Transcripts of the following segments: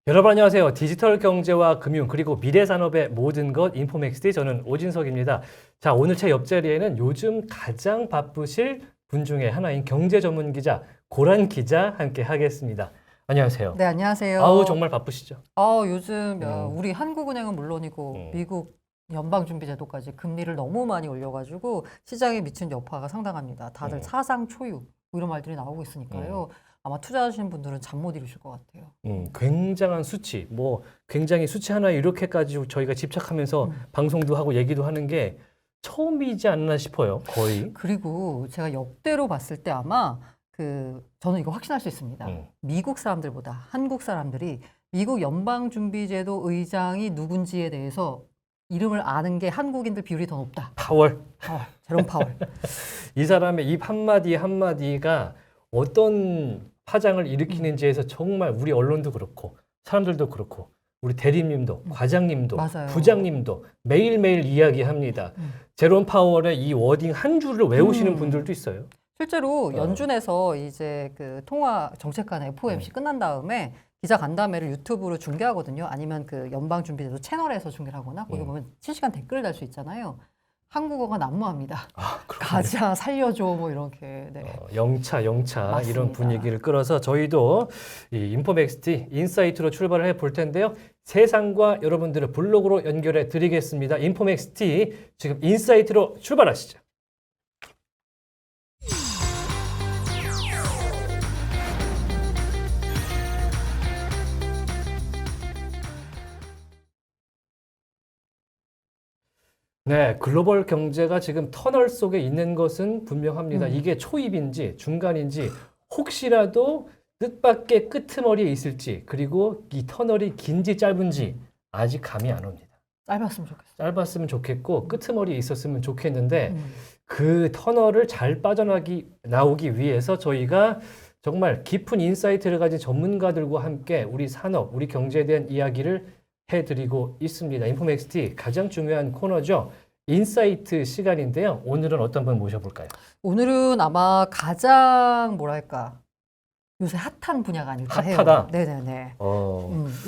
여러분 안녕하세요. 디지털 경제와 금융 그리고 미래 산업의 모든 것 인포맥스티 저는 오진석입니다. 자, 오늘 제 옆자리에는 요즘 가장 바쁘실 분 중에 하나인 경제 전문 기자 고란 기자 함께 하겠습니다. 안녕하세요. 네, 안녕하세요. 아우 정말 바쁘시죠? 요즘 음. 우리 한국은행은 물론이고 미국 연방준비제도까지 금리를 너무 많이 올려가지고 시장에 미친 여파가 상당합니다. 다들 사상 초유 이런 말들이 나오고 있으니까요. 아마 투자하시는 분들은 잠 못 이루실 것 같아요. 굉장한 수치, 뭐 굉장히 수치 하나에 이렇게까지 저희가 집착하면서 방송도 하고 얘기도 하는 게 처음이지 않나 싶어요. 거의. 그리고 제가 역대로 봤을 때 아마 저는 이거 확신할 수 있습니다. 미국 사람들보다 한국 사람들이 미국 연방준비제도 의장이 누군지에 대해서 이름을 아는 게 한국인들 비율이 더 높다. 파월. 제롬 파월. 이 사람의 입 한마디 한마디가 어떤 파장을 일으키는지에서 정말 우리 언론도 그렇고 사람들도 그렇고 우리 대리님도 과장님도 맞아요. 부장님도 매일매일 이야기합니다. 제롬 파월의 이 워딩 한 줄을 외우시는 분들도 있어요. 실제로 연준에서 이제 그 통화 정책관 FOMC 끝난 다음에 기자 간담회를 유튜브로 중계하거든요. 아니면 그 연방준비제도 채널에서 중계를 하거나 거기 보면 실시간 댓글을 달 수 있잖아요. 한국어가 난무합니다. 가자, 살려줘, 뭐 이렇게. 네. 영차 맞습니다. 이런 분위기를 끌어서 저희도 이 인포맥스티 인사이트로 출발을 해볼 텐데요. 세상과 여러분들을 블로그로 연결해 드리겠습니다. 인포맥스티 지금 인사이트로 출발하시죠. 네, 글로벌 경제가 지금 터널 속에 있는 것은 분명합니다. 이게 초입인지 중간인지 혹시라도 뜻밖의 끄트머리에 있을지 그리고 이 터널이 긴지 짧은지 아직 감이 안 옵니다. 짧았으면 좋겠어요. 짧았으면 좋겠고 끄트머리에 있었으면 좋겠는데 그 터널을 잘 나오기 위해서 저희가 정말 깊은 인사이트를 가진 전문가들과 함께 우리 산업, 우리 경제에 대한 이야기를 해드리고 있습니다. 인포맥스티 가장 중요한 코너죠. 인사이트 시간인데요. 오늘은 어떤 분 모셔볼까요? 오늘은 아마 가장 뭐랄까 요새 핫한 분야가 아닐까 해요. 핫하다? 네네네.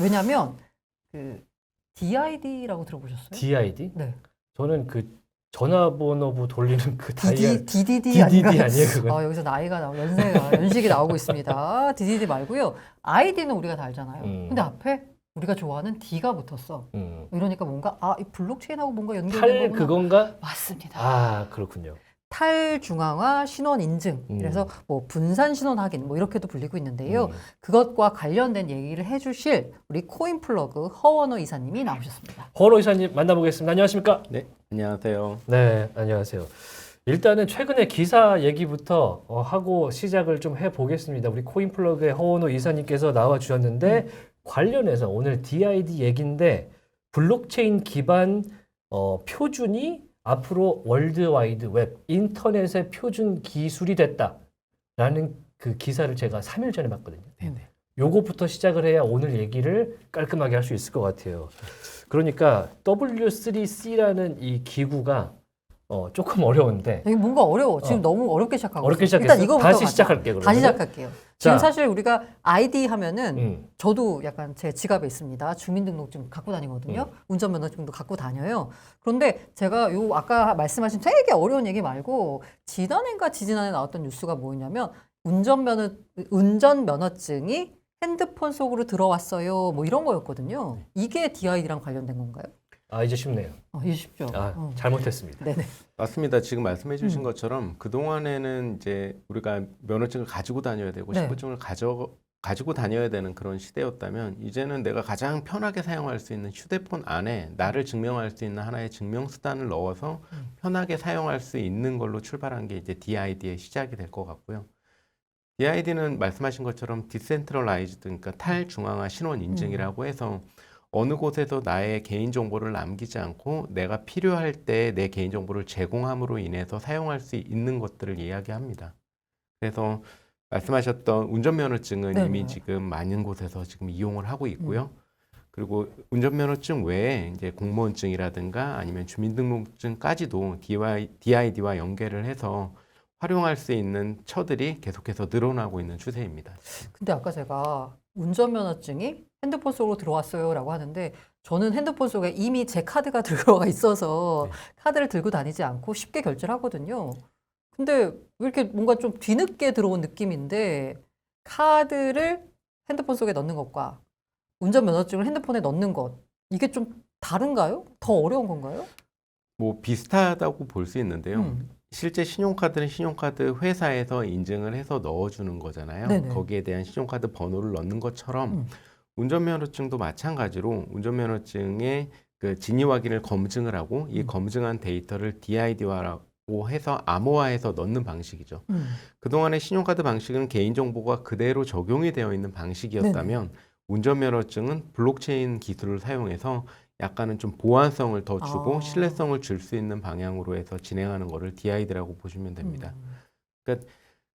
왜냐하면 그 DID라고 들어보셨어요? DID? 네. 저는 그 전화번호부 돌리는 그 DDD DDD 아니에요, 그건? 여기서 연식이 나오고 있습니다. DDD 말고요. ID는 우리가 다 알잖아요. 근데 앞에 우리가 좋아하는 D가 붙었어. 이러니까 뭔가 이 블록체인하고 뭔가 연결된 탈 거구나. 그건가? 맞습니다. 아, 그렇군요. 탈중앙화 신원 인증. 그래서 뭐 분산 신원 확인 뭐 이렇게도 불리고 있는데요. 그것과 관련된 얘기를 해주실 우리 코인플러그 허원호 이사님이 나오셨습니다. 허원호 이사님 만나보겠습니다. 안녕하십니까? 네, 안녕하세요. 네, 안녕하세요. 일단은 최근에 기사 얘기부터 하고 시작을 좀 해보겠습니다. 우리 코인플러그의 허원호 이사님께서 나와주셨는데 관련해서 오늘 DID 얘기인데 블록체인 기반 표준이 앞으로 월드와이드 웹, 인터넷의 표준 기술이 됐다라는 그 기사를 제가 3일 전에 봤거든요. 네네. 요거부터 시작을 해야 오늘 얘기를 깔끔하게 할 수 있을 것 같아요. 그러니까 W3C라는 이 기구가 조금 어려운데 이게 뭔가 어려워. 지금 너무 어렵게 시작하고 어렵게 있어요. 시작했어요? 일단 이거부터 다시 가자. 시작할게요, 그러면. 다시 시작할게요. 지금 자. 사실 우리가 아이디 하면은 음. 저도 약간 제 지갑에 있습니다. 주민등록증 갖고 다니거든요. 운전면허증도 갖고 다녀요. 그런데 제가 아까 말씀하신 되게 어려운 얘기 말고 지난해인가 지지난해 나왔던 뉴스가 뭐였냐면 운전면허증이 핸드폰 속으로 들어왔어요. 뭐 이런 거였거든요. 이게 DID랑 관련된 건가요? 이제 쉽네요. 이게 쉽죠. 잘못했습니다. 네네. 맞습니다. 지금 말씀해 주신 것처럼 그동안에는 이제 우리가 면허증을 가지고 다녀야 되고 네. 신분증을 가지고 다녀야 되는 그런 시대였다면 이제는 내가 가장 편하게 사용할 수 있는 휴대폰 안에 나를 증명할 수 있는 하나의 증명수단을 넣어서 편하게 사용할 수 있는 걸로 출발한 게 이제 DID의 시작이 될 것 같고요. DID는 말씀하신 것처럼 디센트럴라이즈드, 그러니까 탈중앙화 신원 인증이라고 해서 어느 곳에서 나의 개인정보를 남기지 않고 내가 필요할 때 내 개인정보를 제공함으로 인해서 사용할 수 있는 것들을 이야기합니다. 그래서 말씀하셨던 운전면허증은 네네. 이미 지금 많은 곳에서 지금 이용을 하고 있고요. 그리고 운전면허증 외에 이제 공무원증이라든가 아니면 주민등록증까지도 DID와 연계를 해서 활용할 수 있는 처들이 계속해서 늘어나고 있는 추세입니다. 근데 아까 제가 운전면허증이 핸드폰 속으로 들어왔어요라고 하는데 저는 핸드폰 속에 이미 제 카드가 들어가 있어서 네. 카드를 들고 다니지 않고 쉽게 결제를 하거든요. 근데 왜 이렇게 뭔가 좀 뒤늦게 들어온 느낌인데 카드를 핸드폰 속에 넣는 것과 운전면허증을 핸드폰에 넣는 것 이게 좀 다른가요? 더 어려운 건가요? 뭐 비슷하다고 볼 수 있는데요. 음. 실제 신용카드는 신용카드 회사에서 인증을 해서 넣어주는 거잖아요. 네네. 거기에 대한 신용카드 번호를 넣는 것처럼 음. 운전면허증도 마찬가지로 운전면허증의 그 진위 확인을 검증을 하고 이 음. 검증한 데이터를 DID화라고 해서 암호화해서 넣는 방식이죠. 음. 그동안의 신용카드 방식은 개인정보가 그대로 적용이 되어 있는 방식이었다면 운전면허증은 블록체인 기술을 사용해서 약간은 좀 보안성을 더 주고 아. 신뢰성을 줄 수 있는 방향으로 해서 진행하는 거를 DID라고 보시면 됩니다.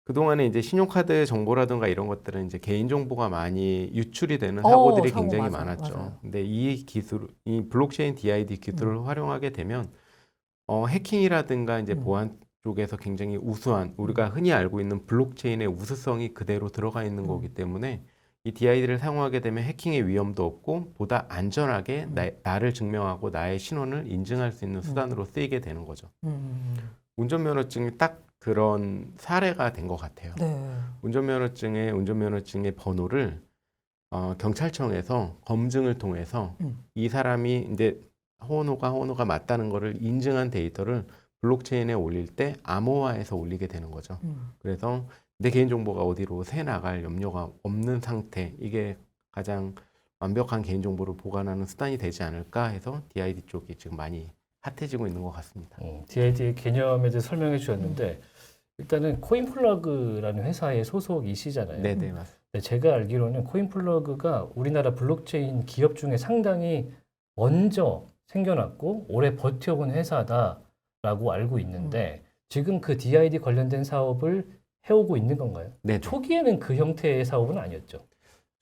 그동안에 이제 신용카드 정보라든가 이런 것들은 이제 개인정보가 많이 유출이 되는 사고들이 사고 굉장히 맞아, 많았죠. 맞아요. 근데 이 기술, 이 블록체인 DID 기술을 활용하게 되면 해킹이라든가 이제 보안 쪽에서 굉장히 우수한 우리가 흔히 알고 있는 블록체인의 우수성이 그대로 들어가 있는 거기 때문에 이 DID를 사용하게 되면 해킹의 위험도 없고 보다 안전하게 나를 증명하고 나의 신원을 인증할 수 있는 수단으로 쓰이게 되는 거죠. 운전면허증이 딱 그런 사례가 된 것 같아요. 네. 운전면허증의 번호를 경찰청에서 검증을 통해서 이 사람이 이제 호노가 맞다는 거를 인증한 데이터를 블록체인에 올릴 때 암호화해서 올리게 되는 거죠. 그래서 내 개인정보가 어디로 새 나갈 염려가 없는 상태, 이게 가장 완벽한 개인정보를 보관하는 수단이 되지 않을까 해서 DID 쪽이 지금 많이 핫해지고 있는 것 같습니다. DID의 개념에 대해 설명해 주셨는데 일단은 코인플러그라는 회사의 소속이시잖아요. 네네, 맞습니다. 네, 제가 알기로는 코인플러그가 우리나라 블록체인 기업 중에 상당히 먼저 생겨났고 오래 버텨온 회사다라고 알고 있는데 지금 그 DID 관련된 사업을 해오고 있는 건가요? 네. 초기에는 그 형태의 사업은 아니었죠.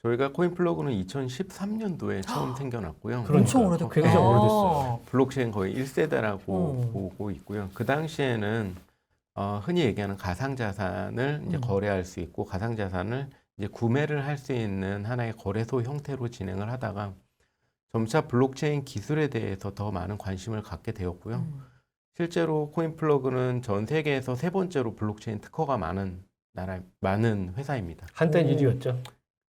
저희가 코인플러그는 2013년도에 처음 생겨났고요. 엄청 그러니까요. 오래됐구나. 굉장히 오래됐어요. 블록체인 거의 1세대라고 보고 있고요. 그 당시에는 흔히 얘기하는 가상자산을 이제 거래할 수 있고 가상자산을 이제 구매를 할 수 있는 하나의 거래소 형태로 진행을 하다가 점차 블록체인 기술에 대해서 더 많은 관심을 갖게 되었고요. 실제로 코인플러그는 전 세계에서 세 번째로 블록체인 특허가 많은 회사입니다. 한때는 1위였죠.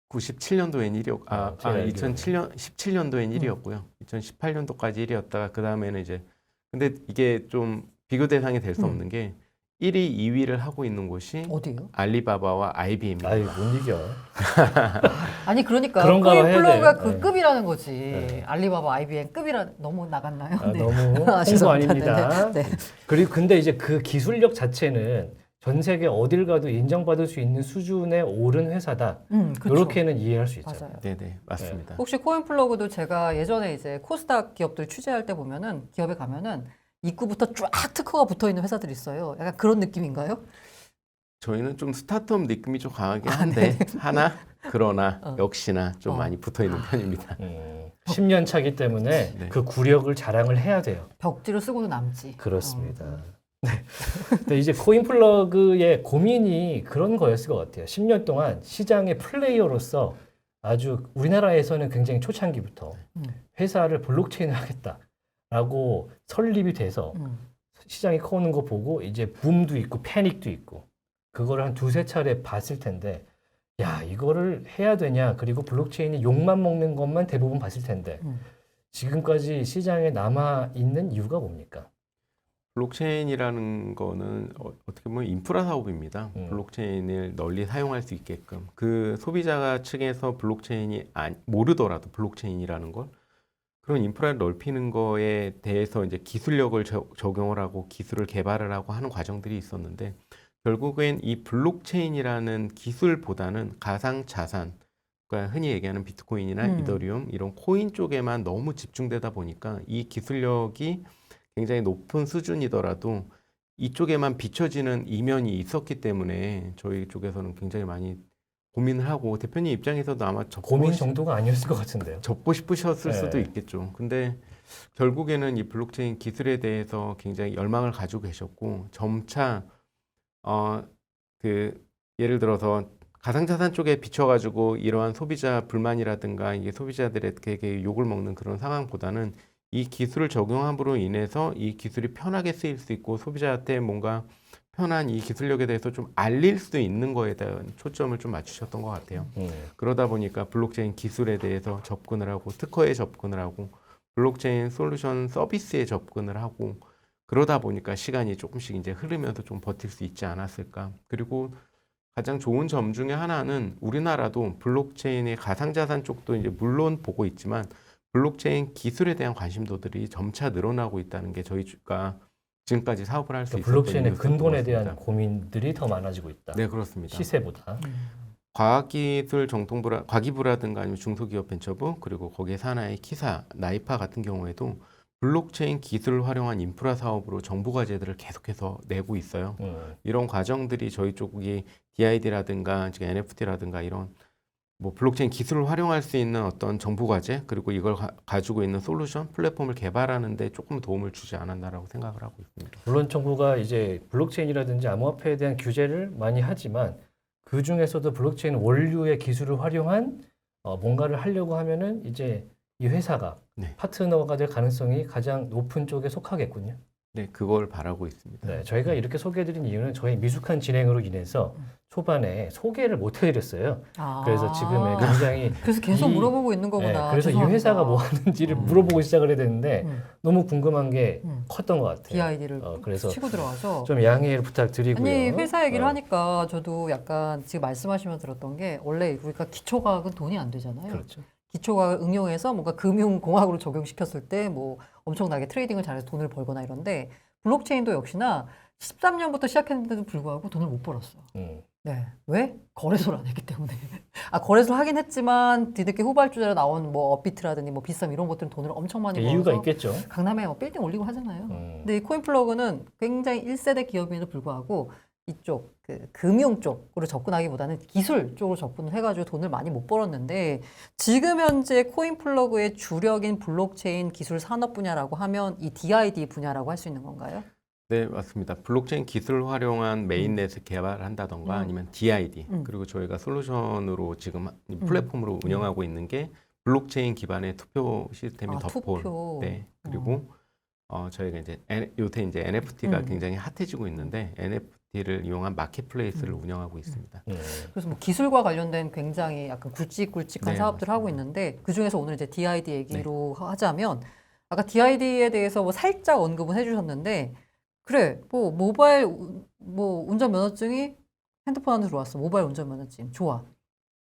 97년도엔 1위였고, 제가 알기로는. 17년도엔 1위였고요. 2018년도까지 1위였다가 그 다음에는 이제 근데 이게 좀 비교 대상이 될 수 없는 게 1위, 2위를 하고 있는 곳이 어디요? 알리바바와 IBM입니다. 아이 못 이겨. 아니 그러니까 그런가 해야 코인플러그가 돼요. 그 네. 급이라는 거지. 네. 알리바바, IBM 급이라 너무 나갔나요? 너무 홍보 죄송합니다. 아닙니다. 네, 네. 그리고 근데 이제 그 기술력 자체는 전 세계 어딜 가도 인정받을 수 있는 수준에 오른 회사다. 그쵸. 이렇게는 이해할 수 있죠. 맞아요. 네네, 맞습니다. 혹시 코인플러그도 제가 예전에 이제 코스닥 기업들 취재할 때 보면은 기업에 가면은 입구부터 쫙 특허가 붙어 있는 회사들이 있어요. 약간 그런 느낌인가요? 저희는 좀 스타트업 느낌이 좀 강하긴 한데 그러나 역시나 좀 많이 붙어 있는 편입니다. 10년 차기 때문에 네. 그 구력을 자랑을 해야 돼요. 벽지를 쓰고도 남지. 그렇습니다. 네. 근데 이제 코인플러그의 고민이 그런 거였을 것 같아요. 10년 동안 시장의 플레이어로서 아주 우리나라에서는 굉장히 초창기부터 회사를 블록체인을 하겠다라고 설립이 돼서 시장이 커오는 거 보고 이제 붐도 있고 패닉도 있고 그거를 한 두세 차례 봤을 텐데 야 이거를 해야 되냐 그리고 블록체인이 욕만 먹는 것만 대부분 봤을 텐데 지금까지 시장에 남아 있는 이유가 뭡니까? 블록체인이라는 거는 어떻게 보면 인프라 사업입니다. 블록체인을 널리 사용할 수 있게끔 그 소비자 측에서 블록체인이 모르더라도 블록체인이라는 걸 그런 인프라를 넓히는 거에 대해서 이제 기술력을 적용을 하고 기술을 개발을 하고 하는 과정들이 있었는데 결국엔 이 블록체인이라는 기술보다는 가상 자산, 그러니까 흔히 얘기하는 비트코인이나 이더리움 이런 코인 쪽에만 너무 집중되다 보니까 이 기술력이 굉장히 높은 수준이더라도 이쪽에만 비춰지는 이면이 있었기 때문에 저희 쪽에서는 굉장히 많이 고민을 하고 대표님 입장에서도 아마 고민 정도가 아니었을 것 같은데요. 접고 싶으셨을 네. 수도 있겠죠. 근데 결국에는 이 블록체인 기술에 대해서 굉장히 열망을 가지고 계셨고 점차 그 예를 들어서 가상자산 쪽에 비춰가지고 이러한 소비자 불만이라든가 이게 소비자들에게 욕을 먹는 그런 상황보다는 이 기술을 적용함으로 인해서 이 기술이 편하게 쓰일 수 있고 소비자한테 뭔가 편한 이 기술력에 대해서 좀 알릴 수 있는 거에 대한 초점을 좀 맞추셨던 것 같아요. 그러다 보니까 블록체인 기술에 대해서 접근을 하고 특허에 접근을 하고 블록체인 솔루션 서비스에 접근을 하고 그러다 보니까 시간이 조금씩 이제 흐르면서 좀 버틸 수 있지 않았을까. 그리고 가장 좋은 점 중에 하나는 우리나라도 블록체인의 가상자산 쪽도 이제 물론 보고 있지만 블록체인 기술에 대한 관심도들이 점차 늘어나고 있다는 게 저희가 지금까지 사업을 할 수 있었던 블록체인의 이유였던 것 근본에 대한 같습니다. 고민들이 더 많아지고 있다. 네, 그렇습니다. 시세보다. 과학기술 정통부라 과기부라든가 아니면 중소기업벤처부 그리고 거기에 산하의 키사, 나이파 같은 경우에도 블록체인 기술을 활용한 인프라 사업으로 정부 과제들을 계속해서 내고 있어요. 이런 과정들이 저희 쪽이 DID라든가 지금 NFT라든가 이런 뭐 블록체인 기술을 활용할 수 있는 어떤 정부 과제 그리고 이걸 가지고 있는 솔루션 플랫폼을 개발하는 데 조금 도움을 주지 않았나라고 생각을 하고 있습니다. 물론 정부가 이제 블록체인이라든지 암호화폐에 대한 규제를 많이 하지만 그 중에서도 블록체인 원료의 기술을 활용한 뭔가를 하려고 하면은 이제 이 회사가 네. 파트너가 될 가능성이 가장 높은 쪽에 속하겠군요. 네, 그걸 바라고 있습니다. 네, 저희가 이렇게 소개해드린 이유는 저희 미숙한 진행으로 인해서 초반에 소개를 못 해드렸어요. 그래서 지금 굉장히 그래서 계속 이- 물어보고 있는 거구나. 네, 그래서 죄송합니다. 이 회사가 뭐 하는지를 물어보고 시작을 해야 되는데 너무 궁금한 게 음. 컸던 것 같아요. DID를 그래서 치고 들어가서 좀 양해를 부탁드리고요. 아니 회사 얘기를 어. 하니까 저도 약간 지금 말씀하시면서 들었던 게 원래 우리가 기초과학은 돈이 안 되잖아요. 그렇죠. 기초과학을 응용해서 뭔가 금융공학으로 적용시켰을 때 뭐 엄청나게 트레이딩을 잘해서 돈을 벌거나 이런데 블록체인도 역시나 13년부터 시작했는데도 불구하고 돈을 못 벌었어. 네. 왜? 거래소를 안 했기 때문에. 거래소를 하긴 했지만 뒤늦게 후발주자로 나온 뭐 업비트라든지 뭐 비썸 이런 것들은 돈을 엄청 많이 벌어서 이유가 있겠죠. 강남에 뭐 빌딩 올리고 하잖아요. 근데 이 코인플러그는 굉장히 1세대 기업임에도 불구하고 이쪽 그 금융 쪽으로 접근하기보다는 기술 쪽으로 접근을 해가지고 돈을 많이 못 벌었는데 지금 현재 코인플러그의 주력인 블록체인 기술 산업 분야라고 하면 이 DID 분야라고 할 수 있는 건가요? 네, 맞습니다. 블록체인 기술을 활용한 메인넷을 개발한다던가 아니면 DID 그리고 저희가 솔루션으로 지금 플랫폼으로 운영하고 있는 게 블록체인 기반의 투표 시스템인 더폴. 투표. 네, 그리고 저희가 이제 요새 이제 NFT가 굉장히 핫해지고 있는데 NFT를 이용한 마켓플레이스를 운영하고 있습니다. 그래서 뭐 기술과 관련된 굉장히 약간 굵직굵직한 네, 사업들을 하고 있는데 그 중에서 오늘 이제 DID 얘기로 하자면 아까 DID에 대해서 뭐 살짝 언급은 해주셨는데 그래 뭐 모바일 뭐 운전면허증이 핸드폰 안에 들어왔어. 모바일 운전면허증 좋아.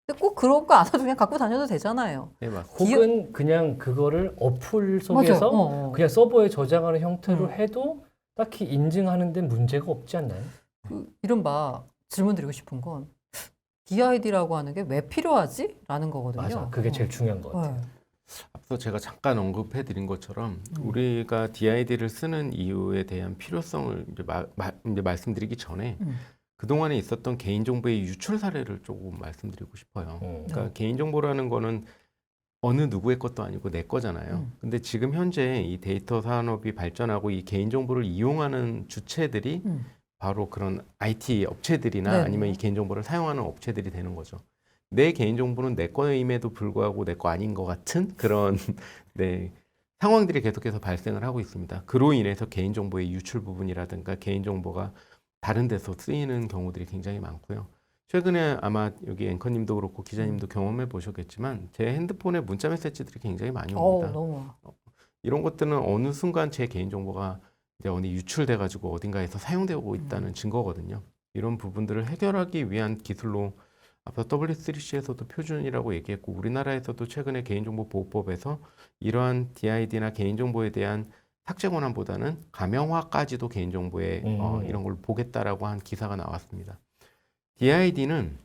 근데 꼭 그런 거 안 해도 그냥 갖고 다녀도 되잖아요. 네, 맞습니다. 혹은 그냥 그거를 어플 속에서 맞아요. 그냥 서버에 저장하는 형태로 해도 딱히 인증하는 데 문제가 없지 않나요? 그 이른바 질문 드리고 싶은 건 DID라고 하는 게 왜 필요하지? 라는 거거든요. 맞아. 그게 제일 중요한 것 같아요. 네. 앞서 제가 잠깐 언급해드린 것처럼 우리가 DID를 쓰는 이유에 대한 필요성을 이제, 이제 말씀드리기 전에 그동안에 있었던 개인정보의 유출 사례를 조금 말씀드리고 싶어요. 그러니까 개인정보라는 거는 어느 누구의 것도 아니고 내 거잖아요. 근데 지금 현재 이 데이터 산업이 발전하고 이 개인정보를 이용하는 주체들이 바로 그런 IT 업체들이나 네네. 아니면 이 개인정보를 사용하는 업체들이 되는 거죠. 내 개인정보는 내 거임에도 불구하고 내 거 아닌 것 같은 그런 네, 상황들이 계속해서 발생을 하고 있습니다. 그로 인해서 개인정보의 유출 부분이라든가 개인정보가 다른 데서 쓰이는 경우들이 굉장히 많고요. 최근에 아마 여기 앵커님도 그렇고 기자님도 경험해 보셨겠지만 제 핸드폰에 문자 메시지들이 굉장히 많이 옵니다. 너무. 이런 것들은 어느 순간 제 개인정보가 이제 어디 유출돼 가지고 어딘가에서 사용되고 있다는 증거거든요. 이런 부분들을 해결하기 위한 기술로 앞서 W3C에서도 표준이라고 얘기했고 우리나라에서도 최근에 개인정보보호법에서 이러한 DID나 개인정보에 대한 삭제 권한보다는 가명화까지도 개인정보에 이런 걸 보겠다라고 한 기사가 나왔습니다. DID는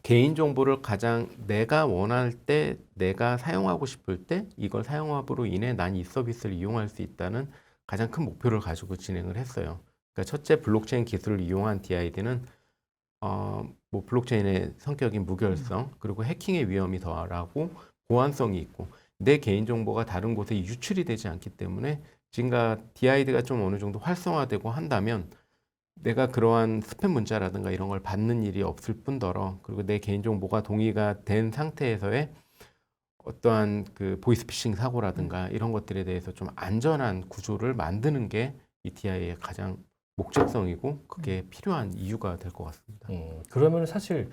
개인정보를 가장 내가 원할 때 내가 사용하고 싶을 때 이걸 사용함으로 인해 난 이 서비스를 이용할 수 있다는 가장 큰 목표를 가지고 진행을 했어요. 그러니까 첫째 블록체인 기술을 이용한 DID는 뭐 블록체인의 성격인 무결성 그리고 해킹의 위험이 덜하고 보안성이 있고 내 개인정보가 다른 곳에 유출이 되지 않기 때문에 지금과 DID가 좀 어느 정도 활성화되고 한다면 내가 그러한 스팸 문자라든가 이런 걸 받는 일이 없을 뿐더러 그리고 내 개인정보가 동의가 된 상태에서의 어떠한 그 보이스피싱 사고라든가 이런 것들에 대해서 좀 안전한 구조를 만드는 게 이 DI의 가장 목적성이고 그게 필요한 이유가 될 것 같습니다. 그러면 사실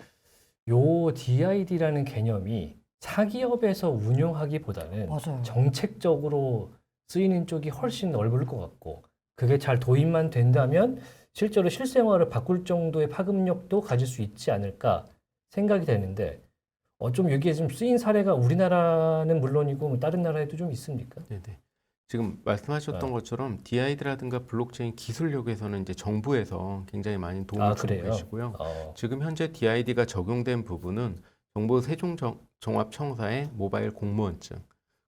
요 DID라는 개념이 사기업에서 운영하기보다는 맞아요. 정책적으로 쓰이는 쪽이 훨씬 넓을 것 같고 그게 잘 도입만 된다면 실제로 실생활을 바꿀 정도의 파급력도 가질 수 있지 않을까 생각이 되는데 좀 여기에 좀 쓰인 사례가 우리나라는 물론이고 뭐 다른 나라에도 좀 있습니까? 네네. 지금 말씀하셨던 것처럼 DID라든가 블록체인 기술력에서는 이제 정부에서 굉장히 많이 도움을 주고 그래요? 계시고요. 지금 현재 DID가 적용된 부분은 정부 세종종합청사의 모바일 공무원증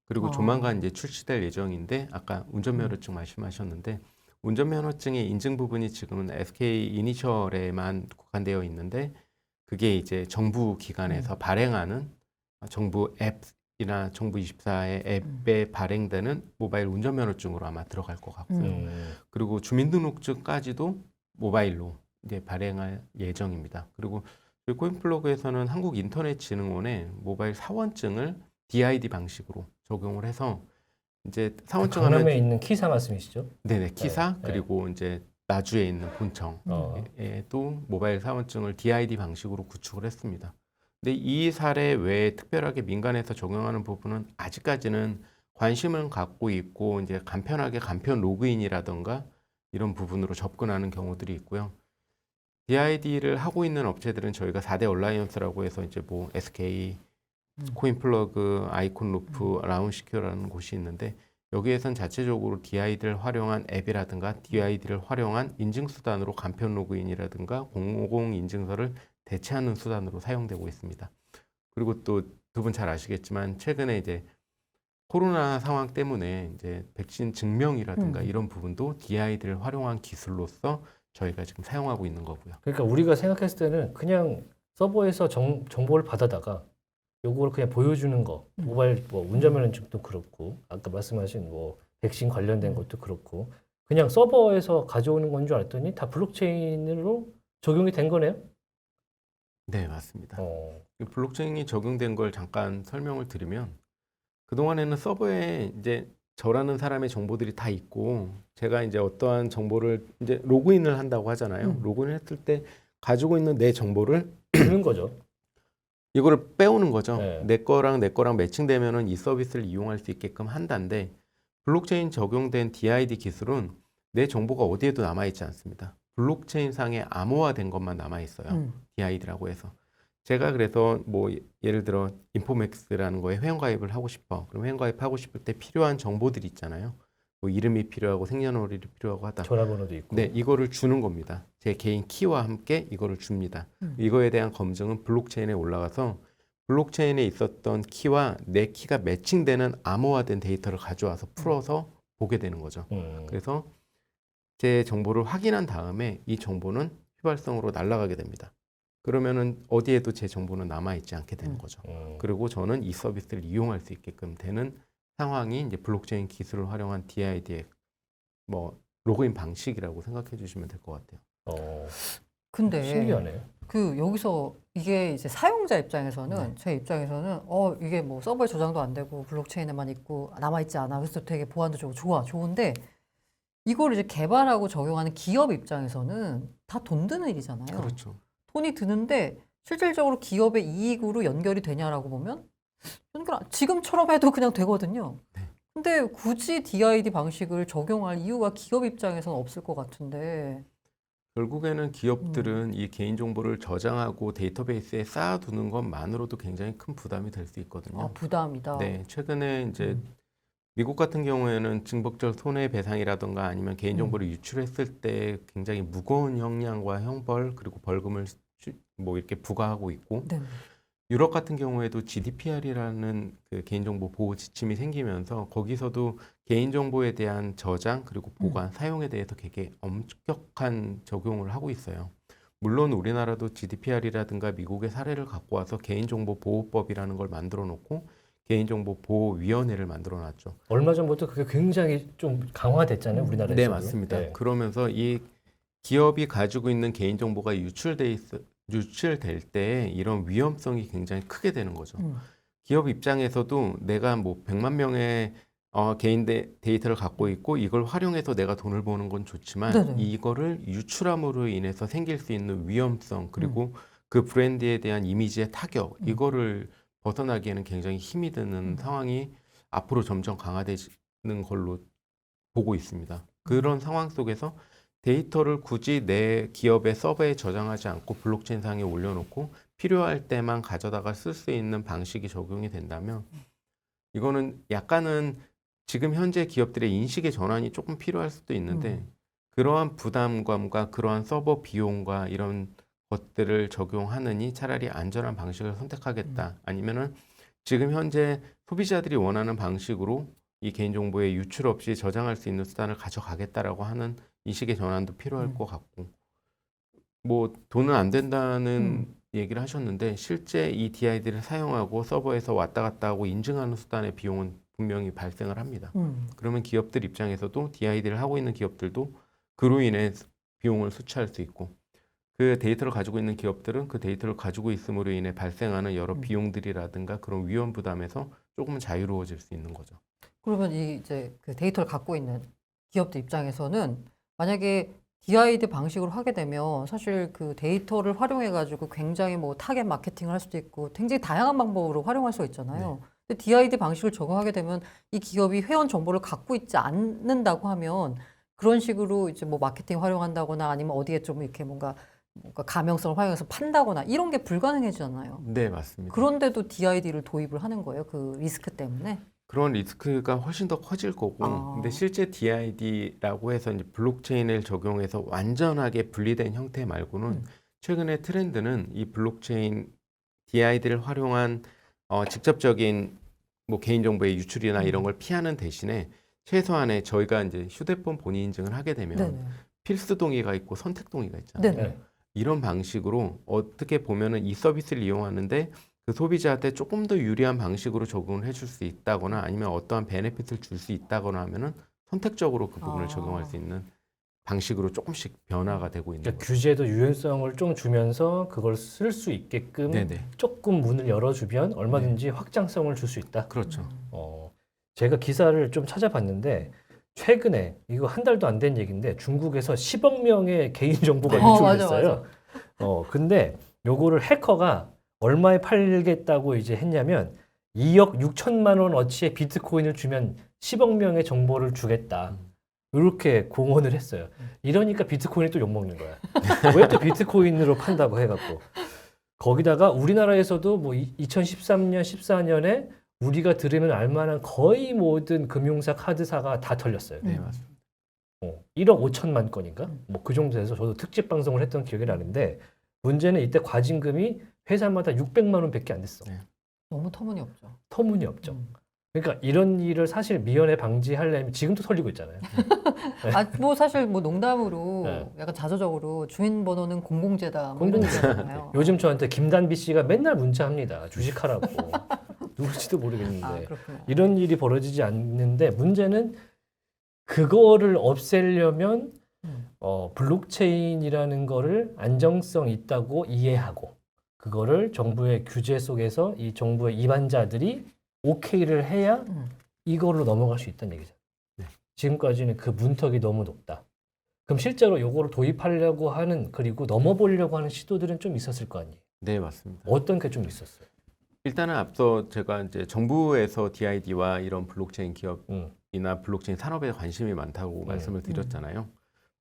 그리고 조만간 이제 출시될 예정인데 아까 운전면허증 말씀하셨는데 운전면허증의 인증 부분이 지금은 SK 이니셜에만 국한되어 있는데 그게 이제 정부 기관에서 발행하는 정부 앱이나 정부24의 앱에 발행되는 모바일 운전면허증으로 아마 들어갈 것 같고요. 그리고 주민등록증까지도 모바일로 이제 발행할 예정입니다. 그리고 저희 코인플러그에서는 한국인터넷진흥원의 모바일 사원증을 DID 방식으로 적용을 해서 이제 사원증 하면 강남에 있는 키사 말씀이시죠? 네네 키사 네. 그리고 이제 나주에 있는 본청에도 모바일 사원증을 DID 방식으로 구축을 했습니다. 근데 이 사례 외에 특별하게 민간에서 적용하는 부분은 아직까지는 관심을 갖고 있고 이제 간편하게 간편 로그인이라던가 이런 부분으로 접근하는 경우들이 있고요. DID를 하고 있는 업체들은 저희가 4대 얼라이언스라고 해서 이제 뭐 SK, 코인플러그, 아이콘루프, 라운시큐라는 곳이 있는데 여기에선 자체적으로 DID를 활용한 앱이라든가 DID를 활용한 인증수단으로 간편 로그인이라든가 공공인증서를 대체하는 수단으로 사용되고 있습니다. 그리고 또 두 분 잘 아시겠지만 최근에 이제 코로나 상황 때문에 이제 백신 증명이라든가 이런 부분도 DID를 활용한 기술로서 저희가 지금 사용하고 있는 거고요. 그러니까 우리가 생각했을 때는 그냥 서버에서 정보를 받아다가 요거를 그냥 보여주는 거, 모바일 뭐 운전면허증도 그렇고 아까 말씀하신 뭐 백신 관련된 것도 그렇고 그냥 서버에서 가져오는 건 줄 알았더니 다 블록체인으로 적용이 된 거네요. 네, 맞습니다. 이 블록체인이 적용된 걸 잠깐 설명을 드리면 그동안에는 서버에 이제 저라는 사람의 정보들이 다 있고 제가 이제 어떠한 정보를 이제 로그인을 한다고 하잖아요. 로그인을 했을 때 가지고 있는 내 정보를 주는 거죠. 이거를 빼오는 거죠. 네. 내 거랑 매칭되면은 이 서비스를 이용할 수 있게끔 한다는데 블록체인 적용된 DID 기술은 내 정보가 어디에도 남아 있지 않습니다. 블록체인 상에 암호화된 것만 남아 있어요. DID라고 해서. 제가 그래서 뭐 예를 들어 인포맥스라는 거에 회원가입을 하고 싶어. 그럼 회원가입하고 싶을 때 필요한 정보들이 있잖아요. 뭐 이름이 필요하고 생년월일이 필요하고 하다. 전화번호도 있고. 네, 이거를 주는 겁니다. 제 개인 키와 함께 이거를 줍니다. 이거에 대한 검증은 블록체인에 올라가서 블록체인에 있었던 키와 내 키가 매칭되는 암호화된 데이터를 가져와서 풀어서 보게 되는 거죠. 그래서 제 정보를 확인한 다음에 이 정보는 휘발성으로 날아가게 됩니다. 그러면은 어디에도 제 정보는 남아있지 않게 되는 거죠. 그리고 저는 이 서비스를 이용할 수 있게끔 되는 상황이 이제 블록체인 기술을 활용한 DID의 뭐 로그인 방식이라고 생각해 주시면 될 것 같아요. 근데 신기하네요. 그 여기서 이게 이제 사용자 입장에서는 제 입장에서는 이게 뭐 서버에 저장도 안 되고 블록체인에만 있고 남아 있지 않아. 그래서 되게 보안도 좋고 좋은데 이걸 이제 개발하고 적용하는 기업 입장에서는 다 돈 드는 일이잖아요. 그렇죠. 돈이 드는데 실질적으로 기업의 이익으로 연결이 되냐라고 보면 지금처럼 해도 그냥 되거든요. 네. 근데 굳이 DID 방식을 적용할 이유가 기업 입장에서는 없을 것 같은데. 결국에는 기업들은 이 개인정보를 저장하고 데이터베이스에 쌓아두는 것만으로도 굉장히 큰 부담이 될 수 있거든요. 부담이다. 네, 최근에 이제 미국 같은 경우에는 증폭적 손해배상이라던가 아니면 개인정보를 유출했을 때 굉장히 무거운 형량과 형벌 그리고 벌금을 뭐 이렇게 부과하고 있고 네. 유럽 같은 경우에도 GDPR이라는 그 개인정보 보호 지침이 생기면서 거기서도 개인정보에 대한 저장 그리고 보관, 사용에 대해서 되게 엄격한 적용을 하고 있어요. 물론 우리나라도 GDPR이라든가 미국의 사례를 갖고 와서 개인정보보호법이라는 걸 만들어 놓고 개인정보보호위원회를 만들어 놨죠. 얼마 전부터 그게 굉장히 좀 강화됐잖아요, 우리나라에서도. 네, 맞습니다. 네. 그러면서 이 기업이 가지고 있는 개인정보가 유출될 때 이런 위험성이 굉장히 크게 되는 거죠. 기업 입장에서도 내가 뭐 100만 명의 개인 데이터를 갖고 있고 이걸 활용해서 내가 돈을 버는 건 좋지만 네네. 이거를 유출함으로 인해서 생길 수 있는 위험성 그리고 그 브랜드에 대한 이미지의 타격 이거를 벗어나기에는 굉장히 힘이 드는 상황이 앞으로 점점 강화되는 걸로 보고 있습니다. 그런 상황 속에서 데이터를 굳이 내 기업의 서버에 저장하지 않고 블록체인상에 올려놓고 필요할 때만 가져다가 쓸 수 있는 방식이 적용이 된다면 이거는 약간은 지금 현재 기업들의 인식의 전환이 조금 필요할 수도 있는데 그러한 부담감과 그러한 서버 비용과 이런 것들을 적용하느니 차라리 안전한 방식을 선택하겠다. 아니면은 지금 현재 소비자들이 원하는 방식으로 이 개인정보의 유출 없이 저장할 수 있는 수단을 가져가겠다라고 하는 인식의 전환도 필요할 것 같고 뭐 돈은 안 된다는 얘기를 하셨는데 실제 이 DID를 사용하고 서버에서 왔다 갔다 하고 인증하는 수단의 비용은 분명히 발생을 합니다. 그러면 기업들 입장에서도 DID를 하고 있는 기업들도 그로 인해 비용을 수취할 수 있고 그 데이터를 가지고 있는 기업들은 그 데이터를 가지고 있음으로 인해 발생하는 여러 비용들이라든가 그런 위험 부담에서 조금은 자유로워질 수 있는 거죠. 그러면 이제 그 데이터를 갖고 있는 기업들 입장에서는 만약에 DID 방식으로 하게 되면 사실 그 데이터를 활용해 가지고 굉장히 뭐 타겟 마케팅을 할 수도 있고 굉장히 다양한 방법으로 활용할 수가 있잖아요. 근데 DID 방식을 적용하게 되면 이 기업이 회원 정보를 갖고 있지 않는다고 하면 그런 식으로 이제 뭐 마케팅 활용한다거나 아니면 어디에 좀 이렇게 뭔가 가명성을 활용해서 판다거나 이런 게 불가능해지잖아요. 네, 맞습니다. 그런데도 DID를 도입을 하는 거예요. 그 리스크 때문에. 그런 리스크가 훨씬 더 커질 거고, 근데 실제 DID라고 해서 이제 블록체인을 적용해서 완전하게 분리된 형태 말고는 최근의 트렌드는 이 블록체인 DID를 활용한 직접적인 뭐 개인정보의 유출이나 이런 걸 피하는 대신에 최소한의 저희가 이제 휴대폰 본인 인증을 하게 되면 네네. 필수 동의가 있고 선택 동의가 있잖아요. 네네. 이런 방식으로 어떻게 보면은 이 서비스를 이용하는데 그 소비자한테 조금 더 유리한 방식으로 적용을 해줄 수 있다거나 아니면 어떠한 베네핏을 줄 수 있다거나 하면은 선택적으로 그 부분을 적용할 수 있는 방식으로 조금씩 변화가 되고 있는 그러니까 거죠. 규제도 유연성을 좀 주면서 그걸 쓸 수 있게끔 네네. 조금 문을 열어주면 얼마든지 확장성을 줄 수 있다. 그렇죠. 제가 기사를 좀 찾아봤는데 최근에 이거 한 달도 안 된 얘기인데 중국에서 10억 명의 개인 정보가 유출됐어요. 근데 요거를 해커가 얼마에 팔겠다고 이제 했냐면 2억 6천만 원 어치의 비트코인을 주면 10억 명의 정보를 주겠다. 이렇게 공언을 했어요. 이러니까 비트코인이 또 욕먹는 거야. 왜 또 비트코인으로 판다고 해갖고. 거기다가 우리나라에서도 뭐 2013년, 14년에 우리가 들으면 알만한 거의 모든 금융사, 카드사가 다 털렸어요. 네, 맞습니다. 1억 5천만 건인가? 뭐 그 정도 돼서 저도 특집 방송을 했던 기억이 나는데 문제는 이때 과징금이 회사마다 600만 원밖에 안 됐어. 네. 너무 터무니없죠. 터무니없죠. 그러니까 이런 일을 사실 미연에 방지하려면 지금도 털리고 있잖아요. 뭐 사실 뭐 농담으로 네. 약간 자조적으로 주민번호는 공공재다. 뭐 이런 공공재. 얘기잖아요. 요즘 저한테 김단비 씨가 맨날 문자합니다. 주식하라고. 누굴지도 모르겠는데. 아, 그렇구나. 이런 일이 벌어지지 않는데 문제는 그거를 없애려면 블록체인이라는 거를 안정성 있다고 이해하고 그거를 정부의 규제 속에서 이 정부의 입안자들이 오케이를 해야 이걸로 넘어갈 수 있다는 얘기죠. 네. 지금까지는 그 문턱이 너무 높다. 그럼 실제로 요거를 도입하려고 하는 그리고 넘어보려고 하는 시도들은 좀 있었을 거 아니에요. 네, 맞습니다. 어떤 게 좀 있었어요? 일단은 앞서 제가 이제 정부에서 DID와 이런 블록체인 기업이나 블록체인 산업에 관심이 많다고 말씀을 드렸잖아요.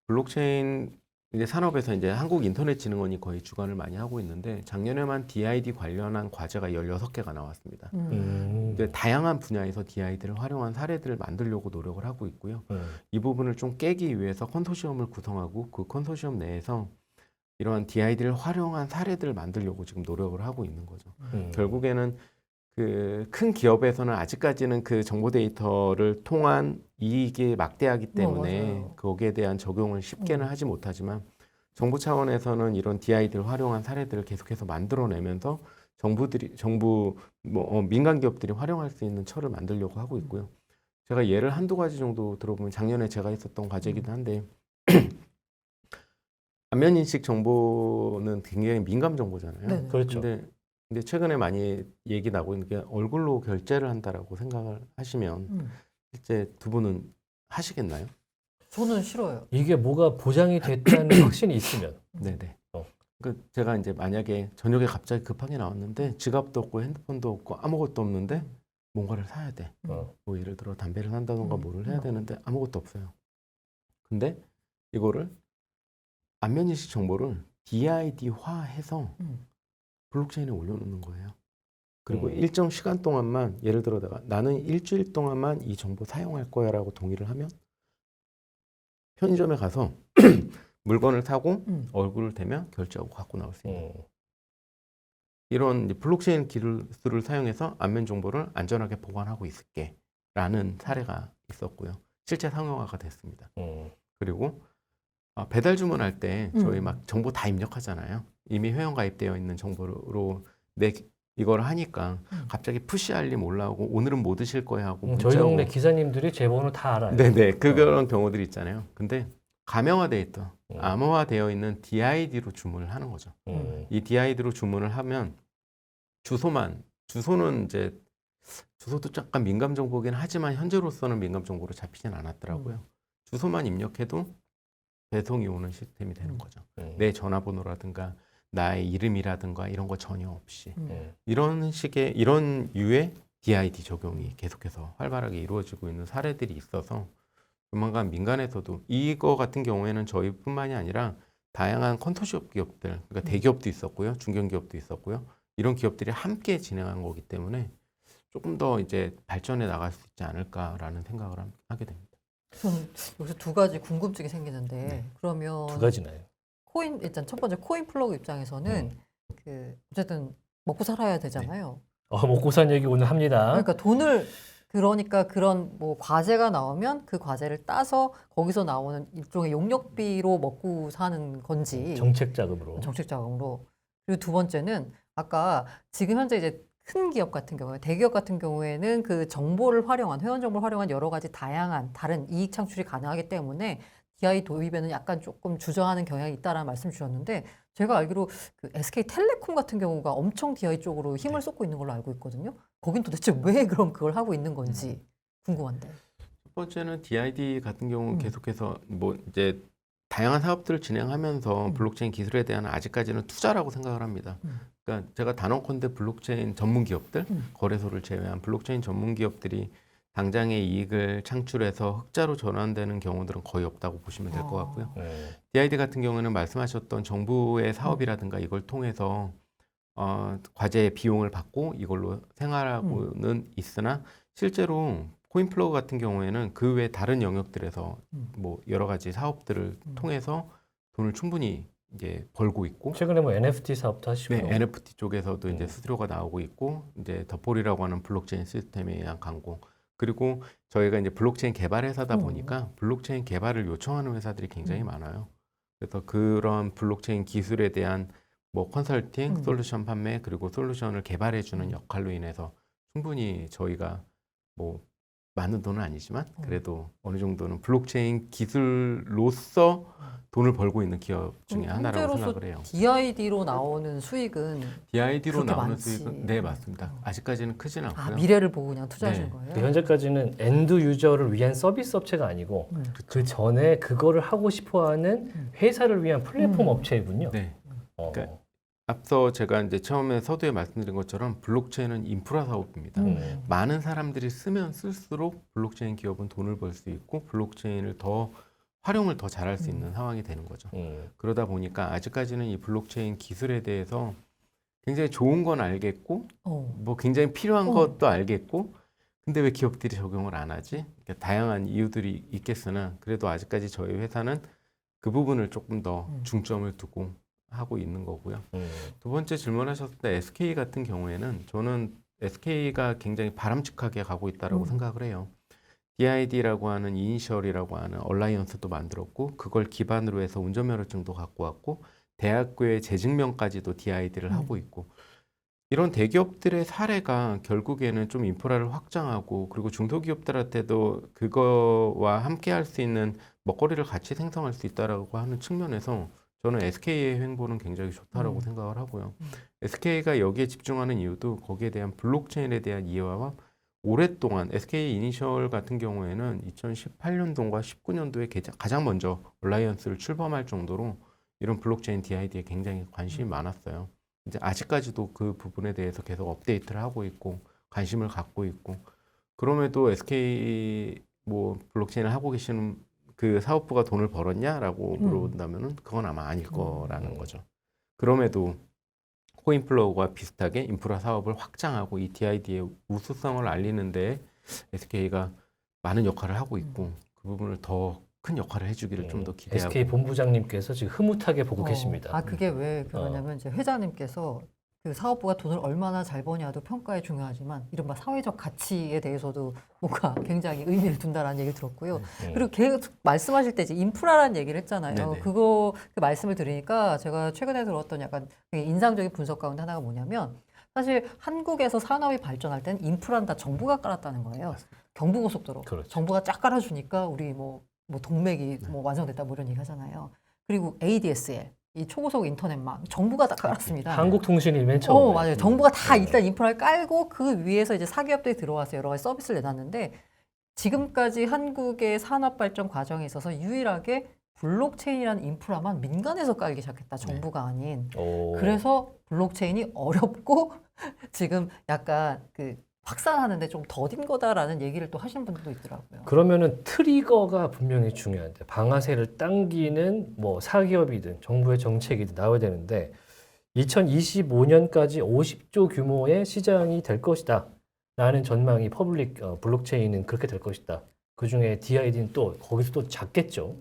블록체인 이제 산업에서 이제 한국인터넷진흥원이 거의 주관을 많이 하고 있는데 작년에만 DID 관련한 과제가 16개가 나왔습니다. 근데 다양한 분야에서 DID를 활용한 사례들을 만들려고 노력을 하고 있고요. 이 부분을 좀 깨기 위해서 컨소시엄을 구성하고 그 컨소시엄 내에서 이러한 DID를 활용한 사례들을 만들려고 지금 노력을 하고 있는 거죠. 결국에는 그 큰 기업에서는 아직까지는 그 정보 데이터를 통한 이익이 막대하기 때문에 맞아요. 거기에 대한 적용을 쉽게는 하지 못하지만 정부 차원에서는 이런 DID를 활용한 사례들을 계속해서 만들어내면서 민간 기업들이 활용할 수 있는 철을 만들려고 하고 있고요. 제가 예를 한두 가지 정도 들어보면 작년에 제가 했었던 과제이기도 한데 안면 인식 정보는 굉장히 민감 정보잖아요. 네. 그렇죠. 근데 최근에 많이 얘기 나고 있는 게 얼굴로 결제를 한다라고 생각을 하시면 실제 두 분은 하시겠나요? 저는 싫어요. 이게 뭐가 보장이 됐다는 확신이 있으면. 네네. 어. 그 제가 이제 만약에 저녁에 갑자기 급하게 나왔는데 지갑도 없고 핸드폰도 없고 아무것도 없는데 뭔가를 사야 돼. 어. 뭐 예를 들어 담배를 산다던가 뭐를 해야 되는데 아무것도 없어요. 근데 이거를 안면인식 정보를 DID화해서 블록체인에 올려놓는 거예요. 그리고 일정 시간 동안만 예를 들어 나는 일주일 동안만 이 정보 사용할 거야라고 동의를 하면 편의점에 가서 물건을 사고 얼굴을 대면 결제하고 갖고 나올 수 있는 이런 이제 블록체인 기술을 사용해서 안면 정보를 안전하게 보관하고 있을게라는 사례가 있었고요. 실제 상용화가 됐습니다. 그리고 배달 주문할 때 저희 막 정보 다 입력하잖아요. 이미 회원 가입되어 있는 정보로 이걸 하니까 갑자기 푸시 알림 올라오고 오늘은 뭐 드실 거야 하고 문자 저희 오고. 동네 기사님들이 제 번호 다 알아요. 네네 그런 경우들이 있잖아요. 근데 가명화되어 있던 암호화되어 있는 DID로 주문을 하는 거죠. 이 DID로 주문을 하면 주소는 이제 주소도 약간 민감 정보긴 하지만 현재로서는 민감 정보로 잡히진 않았더라고요. 주소만 입력해도 배송이 오는 시스템이 되는 거죠. 내 전화번호라든가 나의 이름이라든가 이런 거 전혀 없이 이런 유의 DID 적용이 계속해서 활발하게 이루어지고 있는 사례들이 있어서 조만간 민간에서도 이거 같은 경우에는 저희뿐만이 아니라 다양한 컨소시엄 기업들, 그러니까 대기업도 있었고요, 중견기업도 있었고요, 이런 기업들이 함께 진행한 거기 때문에 조금 더 이제 발전해 나갈 수 있지 않을까라는 생각을 하게 됩니다. 저는 여기서 두 가지 궁금증이 생기는데 그러면 두 가지나요? 일단 첫 번째 코인 플러그 입장에서는 어쨌든 먹고 살아야 되잖아요. 먹고 산 얘기 오늘 합니다. 그러니까 그런 뭐 과제가 나오면 그 과제를 따서 거기서 나오는 일종의 용역비로 먹고 사는 건지 정책 자금으로. 정책 자금으로. 그리고 두 번째는 아까 지금 현재 이제 큰 기업 같은 경우에 대기업 같은 경우에는 그 정보를 활용한 회원 정보를 활용한 여러 가지 다양한 다른 이익 창출이 가능하기 때문에 DI 도입에는 약간 조금 주저하는 경향이 있다라는 말씀 주셨는데 제가 알기로 그 SK텔레콤 같은 경우가 엄청 DI 쪽으로 힘을 쏟고 있는 걸로 알고 있거든요. 거긴 도대체 왜 그럼 그걸 하고 있는 건지 궁금한데. 첫 번째는 DID 같은 경우는 계속해서 뭐 이제 다양한 사업들을 진행하면서 블록체인 기술에 대한 아직까지는 투자라고 생각을 합니다. 그러니까 제가 단언컨대 블록체인 전문 기업들, 거래소를 제외한 블록체인 전문 기업들이 당장의 이익을 창출해서 흑자로 전환되는 경우들은 거의 없다고 보시면 될 것 같고요. DID 같은 경우는 말씀하셨던 정부의 사업이라든가 이걸 통해서 과제의 비용을 받고 이걸로 생활하고는 있으나 실제로 코인 플러그 같은 경우에는 그 외 다른 영역들에서 뭐 여러 가지 사업들을 통해서 돈을 충분히 이제 벌고 있고 최근에 뭐 NFT 사업도 하시고. 네, NFT 쪽에서도 이제 수수료가 나오고 있고 이제 더폴이라고 하는 블록체인 시스템에 의한 광고 그리고 저희가 이제 블록체인 개발 회사다 보니까 블록체인 개발을 요청하는 회사들이 굉장히 많아요. 그래서 그런 블록체인 기술에 대한 뭐 컨설팅, 솔루션 판매 그리고 솔루션을 개발해 주는 역할로 인해서 충분히 저희가 뭐 많은 돈은 아니지만 그래도 어느 정도는 블록체인 기술로서 돈을 벌고 있는 기업 중에 하나라고 생각을 해요. DID로 나오는 수익은 DID로 그렇게 나오는 많지. 수익은 네 맞습니다. 아직까지는 크지는 않고요. 미래를 보고 그냥 투자하신 네. 거예요? 현재까지는 엔드 유저를 위한 서비스 업체가 아니고 그 전에 그거를 하고 싶어하는 회사를 위한 플랫폼 업체이군요. 네. 어. 그러니까 앞서 제가 이제 처음에 서두에 말씀드린 것처럼 블록체인은 인프라 사업입니다. 많은 사람들이 쓰면 쓸수록 블록체인 기업은 돈을 벌 수 있고 블록체인을 더 활용을 더 잘할 수 있는 상황이 되는 거죠. 그러다 보니까 아직까지는 이 블록체인 기술에 대해서 굉장히 좋은 건 알겠고 뭐 굉장히 필요한 것도 알겠고 근데 왜 기업들이 적용을 안 하지? 그러니까 다양한 이유들이 있겠으나 그래도 아직까지 저희 회사는 그 부분을 조금 더 중점을 두고 하고 있는 거고요. 두 번째 질문하셨을 때 SK 같은 경우에는 저는 SK가 굉장히 바람직하게 가고 있다고 생각을 해요. DID라고 하는 이니셜이라고 하는 얼라이언스도 만들었고 그걸 기반으로 해서 운전면허증도 갖고 왔고 대학교의 재증명까지도 DID를 하고 있고 이런 대기업들의 사례가 결국에는 좀 인프라를 확장하고 그리고 중소기업들한테도 그거와 함께 할 수 있는 먹거리를 같이 생성할 수 있다라고 하는 측면에서 저는 SK의 횡보는 굉장히 좋다라고 생각을 하고요. SK가 여기에 집중하는 이유도 거기에 대한 블록체인에 대한 이해와 오랫동안 SK 이니셜 같은 경우에는 2018년도인가 19년도에 가장 먼저 얼라이언스를 출범할 정도로 이런 블록체인 DID에 굉장히 관심이 많았어요. 이제 아직까지도 그 부분에 대해서 계속 업데이트를 하고 있고 관심을 갖고 있고 그럼에도 SK 뭐 블록체인을 하고 계시는 그 사업부가 돈을 벌었냐라고 물어본다면은 그건 아마 아닐 거라는 거죠. 그럼에도 코인플로우와 비슷하게 인프라 사업을 확장하고 이 DID의 우수성을 알리는 데 SK가 많은 역할을 하고 있고 그 부분을 더 큰 역할을 해주기를 좀 더 기대하고 SK 본부장님께서 지금 흐뭇하게 보고 계십니다. 아, 그게 왜 그러냐면 이제 회장님께서 그 사업부가 돈을 얼마나 잘 버냐도 평가에 중요하지만 이른바 사회적 가치에 대해서도 뭔가 굉장히 의미를 둔다라는 얘기를 들었고요. 그리고 계속 말씀하실 때 이제 인프라라는 얘기를 했잖아요. 네네. 그 말씀을 들으니까 제가 최근에 들었던 약간 되게 인상적인 분석 가운데 하나가 뭐냐면 사실 한국에서 산업이 발전할 때는 인프라는 다 정부가 깔았다는 거예요. 경부고속도로. 그렇죠. 정부가 쫙 깔아주니까 우리 뭐 동맥이 뭐 완성됐다 뭐 이런 얘기 하잖아요. 그리고 ADSL. 이 초고속 인터넷망 정부가 다 깔았습니다. 한국통신이 맨 처음에. 맞아요. 정부가 다 일단 인프라를 깔고 그 위에서 이제 사기업들이 들어와서 여러 가지 서비스를 내놨는데 지금까지 한국의 산업 발전 과정에 있어서 유일하게 블록체인이라는 인프라만 민간에서 깔기 시작했다. 정부가 아닌. 그래서 블록체인이 어렵고 지금 약간 그 확산하는데 좀 더딘 거다라는 얘기를 또 하시는 분들도 있더라고요. 그러면은 트리거가 분명히 중요한데 방아쇠를 당기는 뭐 사기업이든 정부의 정책이든 나와야 되는데 2025년까지 50조 규모의 시장이 될 것이다 라는 전망이 퍼블릭 블록체인은 그렇게 될 것이다. 그중에 DID는 또 거기서 또 작겠죠.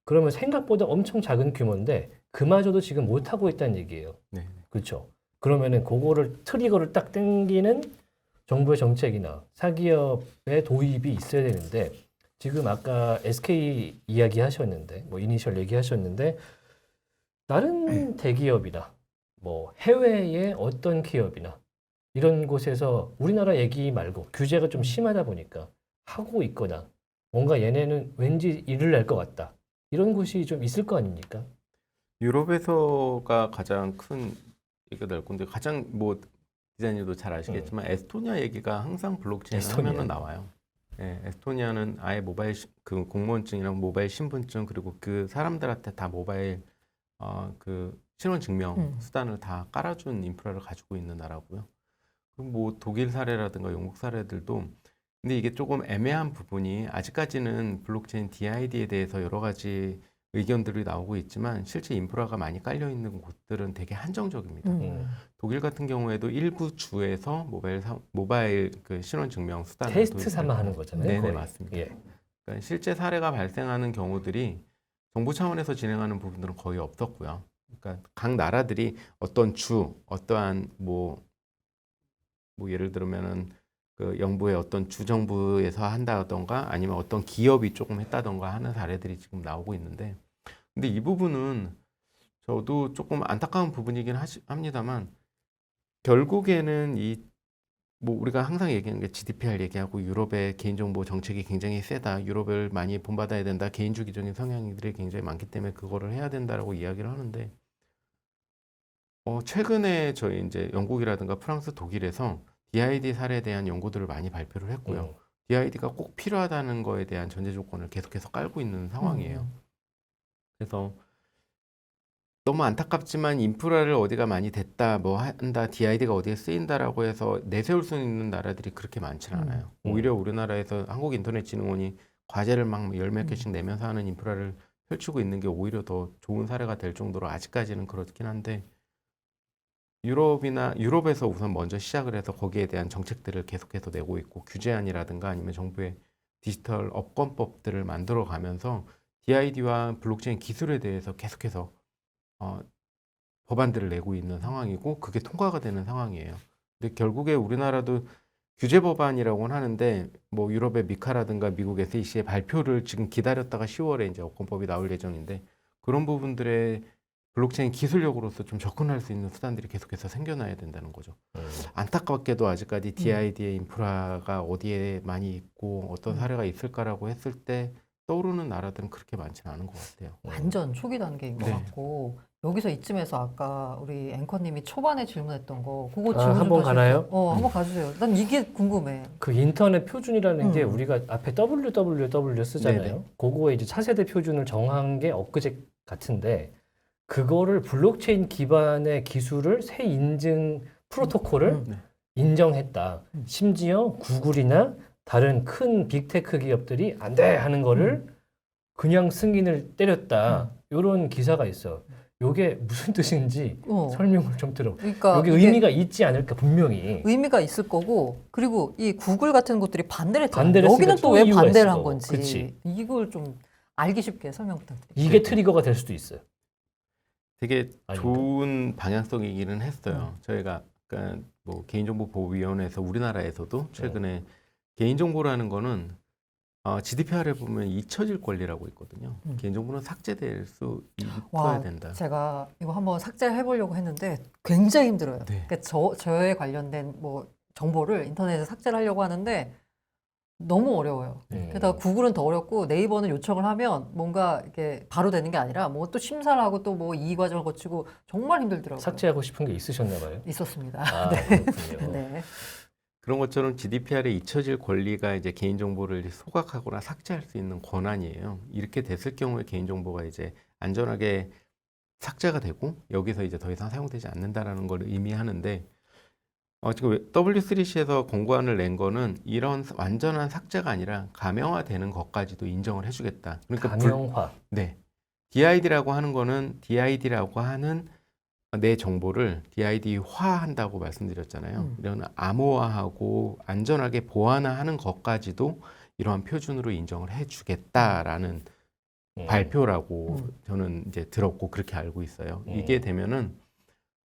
그러면 생각보다 엄청 작은 규모인데 그마저도 지금 못하고 있다는 얘기예요. 네. 그렇죠. 그러면은 그거를 트리거를 딱 당기는 정부의 정책이나 사기업의 도입이 있어야 되는데 지금 아까 SK 이야기 하셨는데 뭐 이니셜 얘기하셨는데 다른 대기업이나 뭐 해외의 어떤 기업이나 이런 곳에서 우리나라 얘기 말고 규제가 좀 심하다 보니까 하고 있거나 뭔가 얘네는 왠지 일을 낼 것 같다 이런 곳이 좀 있을 거 아닙니까? 유럽에서가 가장 큰 얘기가 될 건데 가장 뭐 기자님도 잘 아시겠지만 에스토니아 얘기가 항상 블록체인 하면은 나와요. 네, 에스토니아는 아예 모바일 그 공무원증이랑 모바일 신분증 그리고 그 사람들한테 다 모바일 그 신원 증명 수단을 다 깔아준 인프라를 가지고 있는 나라고요. 그럼 뭐 독일 사례라든가 영국 사례들도 근데 이게 조금 애매한 부분이 아직까지는 블록체인 DID에 대해서 여러 가지 의견들이 나오고 있지만 실제 인프라가 많이 깔려 있는 곳들은 되게 한정적입니다. 독일 같은 경우에도 일부 주에서 모바일 그 신원 증명 수단을 테스트 삼아 하는 거잖아요. 네네 거의. 맞습니다. 예. 그러니까 실제 사례가 발생하는 경우들이 정부 차원에서 진행하는 부분들은 거의 없었고요. 그러니까 각 나라들이 어떤 어떠한 뭐 예를 들면은 그 영부의 어떤 주정부에서 한다던가 아니면 어떤 기업이 조금 했다던가 하는 사례들이 지금 나오고 있는데 근데 이 부분은 저도 조금 안타까운 부분이긴 합니다만 결국에는 뭐 우리가 항상 얘기하는 게 GDPR 얘기하고 유럽의 개인정보 정책이 굉장히 세다. 유럽을 많이 본받아야 된다. 개인주의적인 성향들이 굉장히 많기 때문에 그거를 해야 된다라고 이야기를 하는데 최근에 저희 이제 영국이라든가 프랑스, 독일에서 DID 사례에 대한 연구들을 많이 발표를 했고요. DID가 꼭 필요하다는 거에 대한 전제 조건을 계속해서 깔고 있는 상황이에요. 그래서 너무 안타깝지만 인프라를 어디가 많이 됐다, 뭐 한다, DID가 어디에 쓰인다라고 해서 내세울 수 있는 나라들이 그렇게 많지는 않아요. 오히려 우리나라에서 한국인터넷진흥원이 과제를 막 열 몇 개씩 내면서 하는 인프라를 펼치고 있는 게 오히려 더 좋은 사례가 될 정도로 아직까지는 그렇긴 한데 유럽에서 우선 먼저 시작을 해서 거기에 대한 정책들을 계속해서 내고 있고 규제안이라든가 아니면 정부의 디지털 업권법들을 만들어 가면서 DID와 블록체인 기술에 대해서 계속해서 법안들을 내고 있는 상황이고 그게 통과가 되는 상황이에요. 근데 결국에 우리나라도 규제 법안이라고는 하는데 뭐 유럽의 미카라든가 미국 SEC의 발표를 지금 기다렸다가 10월에 이제 업권법이 나올 예정인데 그런 부분들의 블록체인 기술력으로서 좀 접근할 수 있는 수단들이 계속해서 생겨나야 된다는 거죠. 안타깝게도 아직까지 DID의 인프라가 어디에 많이 있고 어떤 사례가 있을까라고 했을 때 떠오르는 나라들은 그렇게 많지는 않은 것 같아요. 완전 초기 단계인 것 네. 같고 여기서 이쯤에서 아까 우리 앵커님이 초반에 질문했던 거 그거 아, 질문 한번 좀 가나요? 하실게요. 한번 가주세요. 난 이게 궁금해. 그 인터넷 표준이라는 게 음. 우리가 앞에 www 쓰잖아요. 네네. 그거에 이제 차세대 표준을 정한 게 엊그제 같은데 그거를 블록체인 기반의 기술을 새 인증 프로토콜을 음. 네. 인정했다. 심지어 구글이나 다른 큰 빅테크 기업들이 안 돼 하는 거를 그냥 승인을 때렸다. 이런 기사가 있어. 요게 무슨 뜻인지 설명을 좀 들어. 그러니까 여기 이게 의미가 있지 않을까 분명히. 의미가 있을 거고 그리고 이 구글 같은 것들이 반대를 했잖아요. 반대를 여기는 했으니까 또 왜 또 이유가 반대를 있을 한 거고. 건지 그치. 이걸 좀 알기 쉽게 설명 부탁드립니다. 이게 트리거가 될 수도 있어요. 되게 아닌가? 좋은 방향성이기는 했어요. 저희가 그러니까 뭐 개인정보보호위원회에서 우리나라에서도 최근에 개인정보라는 거는 GDPR에 보면 잊혀질 권리라고 있거든요. 개인정보는 삭제될 수 와, 있어야 된다. 제가 이거 한번 삭제해 보려고 했는데 굉장히 힘들어요. 네. 그러니까 저에 관련된 뭐 정보를 인터넷에 삭제를 하려고 하는데 너무 어려워요. 게다가 구글은 더 어렵고 네이버는 요청을 하면 뭔가 이렇게 바로 되는 게 아니라 뭐 또 심사를 하고 또 뭐 이의 과정을 거치고 정말 힘들더라고요. 삭제하고 싶은 게 있으셨나 봐요. 있었습니다. 아, 네. 그렇군요. 네. 그런 것처럼 GDPR에 잊혀질 권리가 이제 개인정보를 소각하거나 삭제할 수 있는 권한이에요. 이렇게 됐을 경우에 개인정보가 이제 안전하게 삭제가 되고 여기서 이제 더 이상 사용되지 않는다라는 걸 의미하는데 지금 W3C에서 권고안을 낸 거는 이런 완전한 삭제가 아니라 가명화되는 것까지도 인정을 해주겠다. 그러니까 가명화. 네. DID라고 하는 거는 DID라고 하는 내 정보를 DID화한다고 말씀드렸잖아요. 이런 암호화하고 안전하게 보안화하는 것까지도 이러한 표준으로 인정을 해주겠다라는 발표라고 저는 이제 들었고 그렇게 알고 있어요. 이게 되면은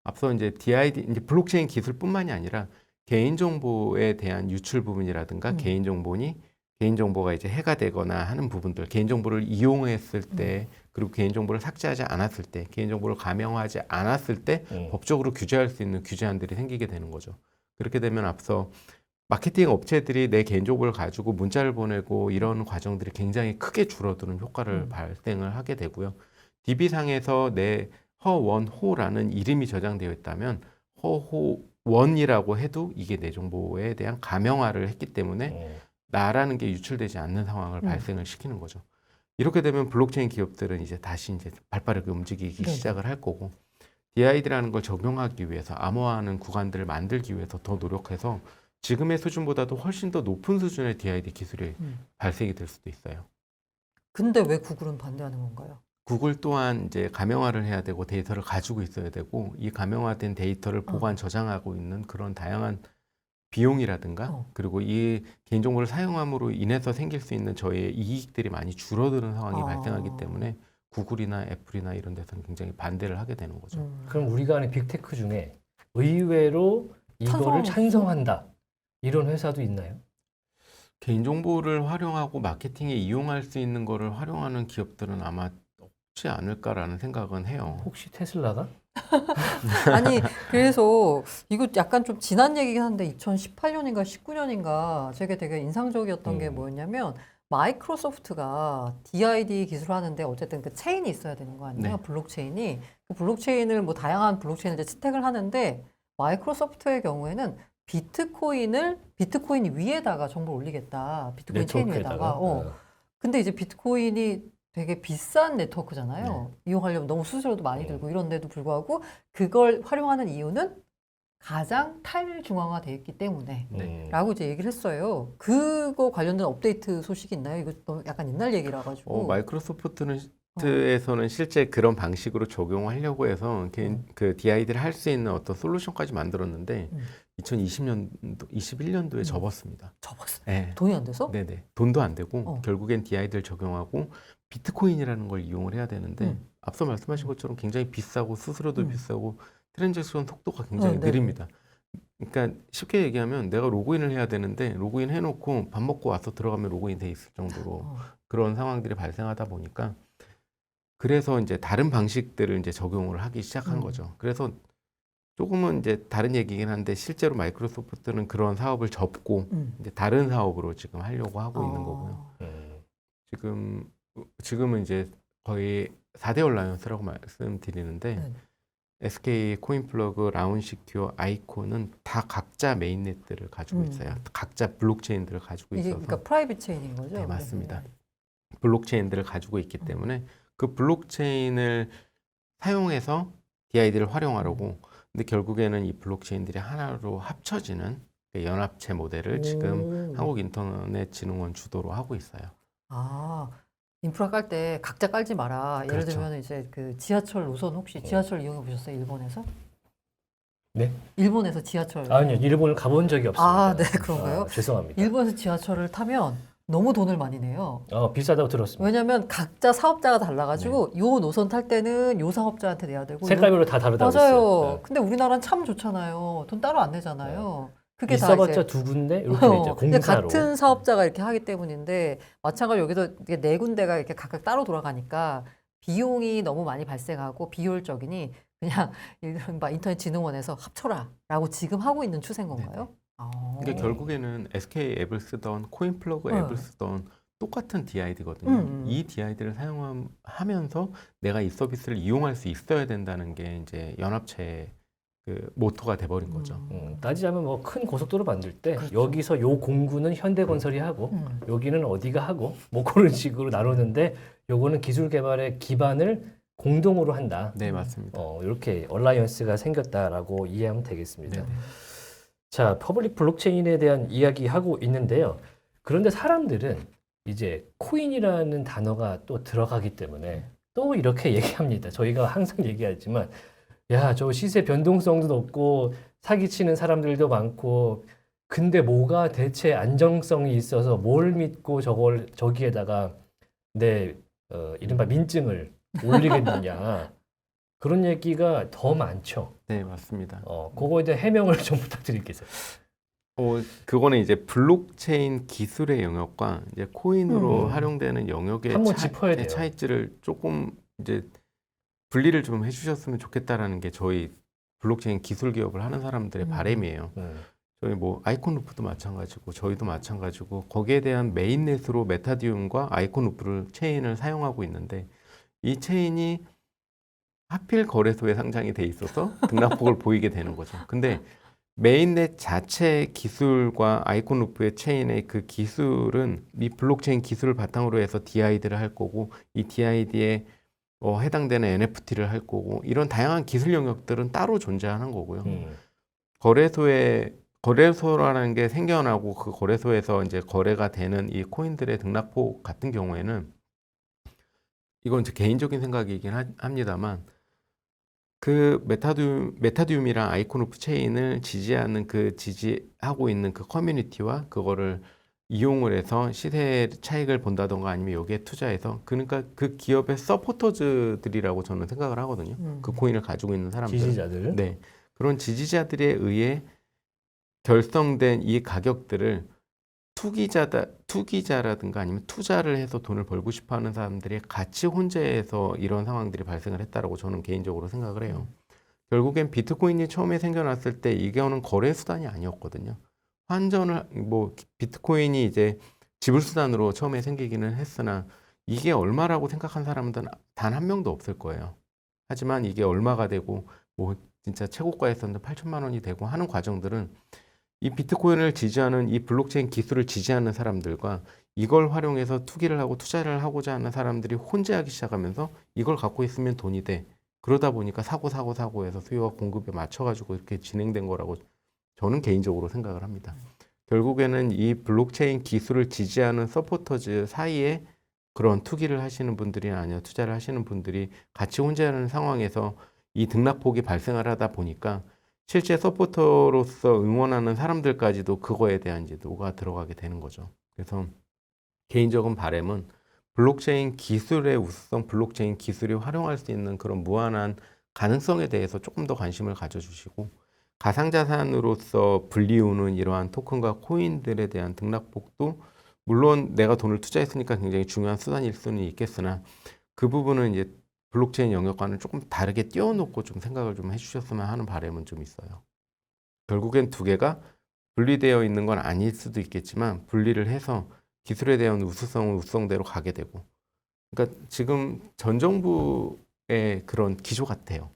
앞서 이제 DID 이제 블록체인 기술뿐만이 아니라 개인정보에 대한 유출 부분이라든가 개인정보가 이제 해가 되거나 하는 부분들, 개인정보를 이용했을 때, 그리고 개인정보를 삭제하지 않았을 때, 개인정보를 가명화하지 않았을 때 법적으로 규제할 수 있는 규제안들이 생기게 되는 거죠. 그렇게 되면 앞서 마케팅 업체들이 내 개인정보를 가지고 문자를 보내고 이런 과정들이 굉장히 크게 줄어드는 효과를 발생을 하게 되고요. DB상에서 내 허원호라는 이름이 저장되어 있다면 허호원이라고 해도 이게 내 정보에 대한 가명화를 했기 때문에 나라는 게 유출되지 않는 상황을 발생을 시키는 거죠. 이렇게 되면 블록체인 기업들은 이제 다시 이제 발빠르게 움직이기 시작을 할 거고 DID라는 걸 적용하기 위해서 암호화하는 구간들을 만들기 위해서 더 노력해서 지금의 수준보다도 훨씬 더 높은 수준의 DID 기술이 발생이 될 수도 있어요. 근데 왜 구글은 반대하는 건가요? 구글 또한 이제 가명화를 해야 되고 데이터를 가지고 있어야 되고 이 가명화된 데이터를 보관 저장하고 있는 그런 다양한 비용이라든가 그리고 이 개인정보를 사용함으로 인해서 생길 수 있는 저희의 이익들이 많이 줄어드는 상황이 발생하기 때문에 구글이나 애플이나 이런 데서는 굉장히 반대를 하게 되는 거죠. 그럼 우리가 아는 빅테크 중에 의외로 이거를 찬성한다 이런 회사도 있나요? 개인정보를 활용하고 마케팅에 이용할 수 있는 거를 활용하는 기업들은 아마 없지 않을까라는 생각은 해요. 혹시 테슬라가? 아니 그래서 이거 약간 좀 지난 얘기긴 한데 2018년인가 19년인가 제게 되게 인상적이었던 게 뭐였냐면 마이크로소프트가 DID 기술을 하는데 어쨌든 그 체인이 있어야 되는 거 아니에요? 네. 블록체인이 그 블록체인을 뭐 다양한 블록체인을 이제 채택을 하는데 마이크로소프트의 경우에는 비트코인 위에다가 정보를 올리겠다. 비트코인 체인 위에다가. 근데 이제 비트코인이 되게 비싼 네트워크잖아요. 이용하려면 너무 수수료도 많이 들고 이런데도 불구하고 그걸 활용하는 이유는 가장 탈중앙화되어 있기 때문에 라고 이제 얘기를 했어요. 그거 관련된 업데이트 소식이 있나요? 이거 너무 약간 옛날 얘기라 가지고. 마이크로소프트에서는 실제 그런 방식으로 적용하려고 해서 그 DID를 할 수 있는 어떤 솔루션까지 만들었는데 21년도에 접었습니다. 접었어요? 네. 돈이 안 돼서? 네네. 돈도 안 되고 결국엔 DID를 적용하고 비트코인이라는 걸 이용을 해야 되는데 앞서 말씀하신 것처럼 굉장히 비싸고 수수료도 비싸고 트랜잭션 속도가 굉장히 느립니다. 그러니까 쉽게 얘기하면 내가 로그인을 해야 되는데 로그인 해놓고 밥 먹고 와서 들어가면 로그인 돼 있을 정도로 그런 상황들이 발생하다 보니까 그래서 이제 다른 방식들을 이제 적용을 하기 시작한 거죠. 그래서 조금은 이제 다른 얘기긴 한데 실제로 마이크로소프트는 그런 사업을 접고 이제 다른 사업으로 지금 하려고 하고 있는 거고요. 지금은 이제 거의 4대 얼라이언스라고 말씀드리는데 네. SK 코인플러그, 라운시큐어, 아이콘은 다 각자 메인넷들을 가지고 있어요. 각자 블록체인들을 가지고 이게 있어서 그러니까 프라이빗 체인인 거죠? 네, 맞습니다. 블록체인들을 가지고 있기 때문에 그 블록체인을 사용해서 DID를 활용하려고 근데 결국에는 이 블록체인들이 하나로 합쳐지는 그 연합체 모델을 지금 한국인터넷진흥원 주도로 하고 있어요. 아, 인프라 깔 때 각자 깔지 마라. 예를 그렇죠. 들면 이제 그 지하철 노선 혹시 지하철 이용해 보셨어요? 일본에서? 네? 일본에서 지하철. 아니요, 일본을 가본 적이 없습니다. 아, 네, 그런가요? 죄송합니다. 일본에서 지하철을 타면 너무 돈을 많이 내요. 비싸다고 들었습니다. 왜냐면 각자 사업자가 달라가지고 요 노선 탈 때는 요 사업자한테 내야 되고 색깔별로 다 다르다고 맞아요. 했어요. 근데 우리나라는 참 좋잖아요. 돈 따로 안 내잖아요. 그게 다 있어봤자 이제 두 군데 이렇게 돼 있죠. 근데 공사로. 같은 사업자가 이렇게 하기 때문인데 마찬가지로 여기도 이게 네 군데가 이렇게 각각 따로 돌아가니까 비용이 너무 많이 발생하고 비효율적이니 그냥 이른바 인터넷진흥원에서 합쳐라라고 지금 하고 있는 추세인 건가요? 그러니까 결국에는 SK 앱을 쓰던 코인플러그 네. 앱을 쓰던 똑같은 DID거든요. 이 DID를 사용하면서 내가 이 서비스를 이용할 수 있어야 된다는 게 이제 연합체의 그 모토가 돼버린 거죠. 따지자면 뭐 큰 고속도로 만들 때 그렇죠. 여기서 요 공구는 현대건설이 하고 여기는 어디가 하고 뭐 그런 식으로 나누는데 요거는 기술 개발의 기반을 공동으로 한다. 네, 맞습니다. 이렇게 얼라이언스가 생겼다라고 이해하면 되겠습니다. 네. 자, 퍼블릭 블록체인에 대한 이야기하고 있는데요. 그런데 사람들은 이제 코인이라는 단어가 또 들어가기 때문에 또 이렇게 얘기합니다. 저희가 항상 얘기하지만 야, 저 시세 변동성도 높고 사기치는 사람들도 많고 근데 뭐가 대체 안정성이 있어서 뭘 믿고 저기에다가 내 이른바 민증을 올리겠느냐 그런 얘기가 더 많죠. 네, 맞습니다. 그거에 대한 해명을 좀 부탁드릴게요. 그거는 이제 블록체인 기술의 영역과 이제 코인으로 활용되는 영역의 한번 짚어야 돼요. 차이점을 조금 이제 분리를 좀 해주셨으면 좋겠다라는 게 저희 블록체인 기술 기업을 하는 사람들의 바람이에요. 저희 뭐 아이콘 루프도 마찬가지고 저희도 마찬가지고 거기에 대한 메인넷으로 메타디움과 아이콘 루프를 체인을 사용하고 있는데 이 체인이 하필 거래소에 상장이 돼 있어서 등락폭을 보이게 되는 거죠. 근데 메인넷 자체 기술과 아이콘 루프의 체인의 그 기술은 이 블록체인 기술을 바탕으로 해서 DID를 할 거고 이 DID에 해당되는 NFT를 할 거고 이런 다양한 기술 영역들은 따로 존재하는 거고요. 거래소라는 게 생겨나고 그 거래소에서 이제 거래가 되는 이 코인들의 등락폭 같은 경우에는 이건 제 개인적인 생각이긴 합니다만 그 메타디움이랑 아이콘루프 체인을 지지하고 있는 그 커뮤니티와 그거를 이용을 해서 시세 차익을 본다던가 아니면 여기에 투자해서 그러니까 그 기업의 서포터즈들이라고 저는 생각을 하거든요. 그 코인을 가지고 있는 사람들. 지지자들. 네. 그런 지지자들에 의해 결성된 이 가격들을 투기자라든가 아니면 투자를 해서 돈을 벌고 싶어 하는 사람들이 같이 혼재해서 이런 상황들이 발생을 했다라고 저는 개인적으로 생각을 해요. 결국엔 비트코인이 처음에 생겨났을 때 이거는 거래 수단이 아니었거든요. 비트코인이 이제 지불 수단으로 처음에 생기기는 했으나 이게 얼마라고 생각한 사람들은 단 한 명도 없을 거예요. 하지만 이게 얼마가 되고 뭐 진짜 최고가였었는데 8천만 원이 되고 하는 과정들은 이 비트코인을 지지하는 이 블록체인 기술을 지지하는 사람들과 이걸 활용해서 투기를 하고 투자를 하고자 하는 사람들이 혼재하기 시작하면서 이걸 갖고 있으면 돈이 돼. 그러다 보니까 사고 해서 수요와 공급에 맞춰가지고 이렇게 진행된 거라고 저는 개인적으로 생각을 합니다. 결국에는 이 블록체인 기술을 지지하는 서포터즈 사이에 그런 투기를 하시는 분들이나 아니면 투자를 하시는 분들이 같이 혼재하는 상황에서 이 등락폭이 발생을 하다 보니까 실제 서포터로서 응원하는 사람들까지도 그거에 대한 이제 녹아 들어가게 되는 거죠. 그래서 개인적인 바람은 블록체인 기술의 우수성, 블록체인 기술이 활용할 수 있는 그런 무한한 가능성에 대해서 조금 더 관심을 가져주시고 가상자산으로서 불리우는 이러한 토큰과 코인들에 대한 등락폭도 물론 내가 돈을 투자했으니까 굉장히 중요한 수단일 수는 있겠으나 그 부분은 이제 블록체인 영역과는 조금 다르게 띄워놓고 좀 생각을 좀 해주셨으면 하는 바람은 좀 있어요. 결국엔 두 개가 분리되어 있는 건 아닐 수도 있겠지만 분리를 해서 기술에 대한 우수성은 우수성대로 가게 되고, 그러니까 지금 전 정부의 그런 기조 같아요.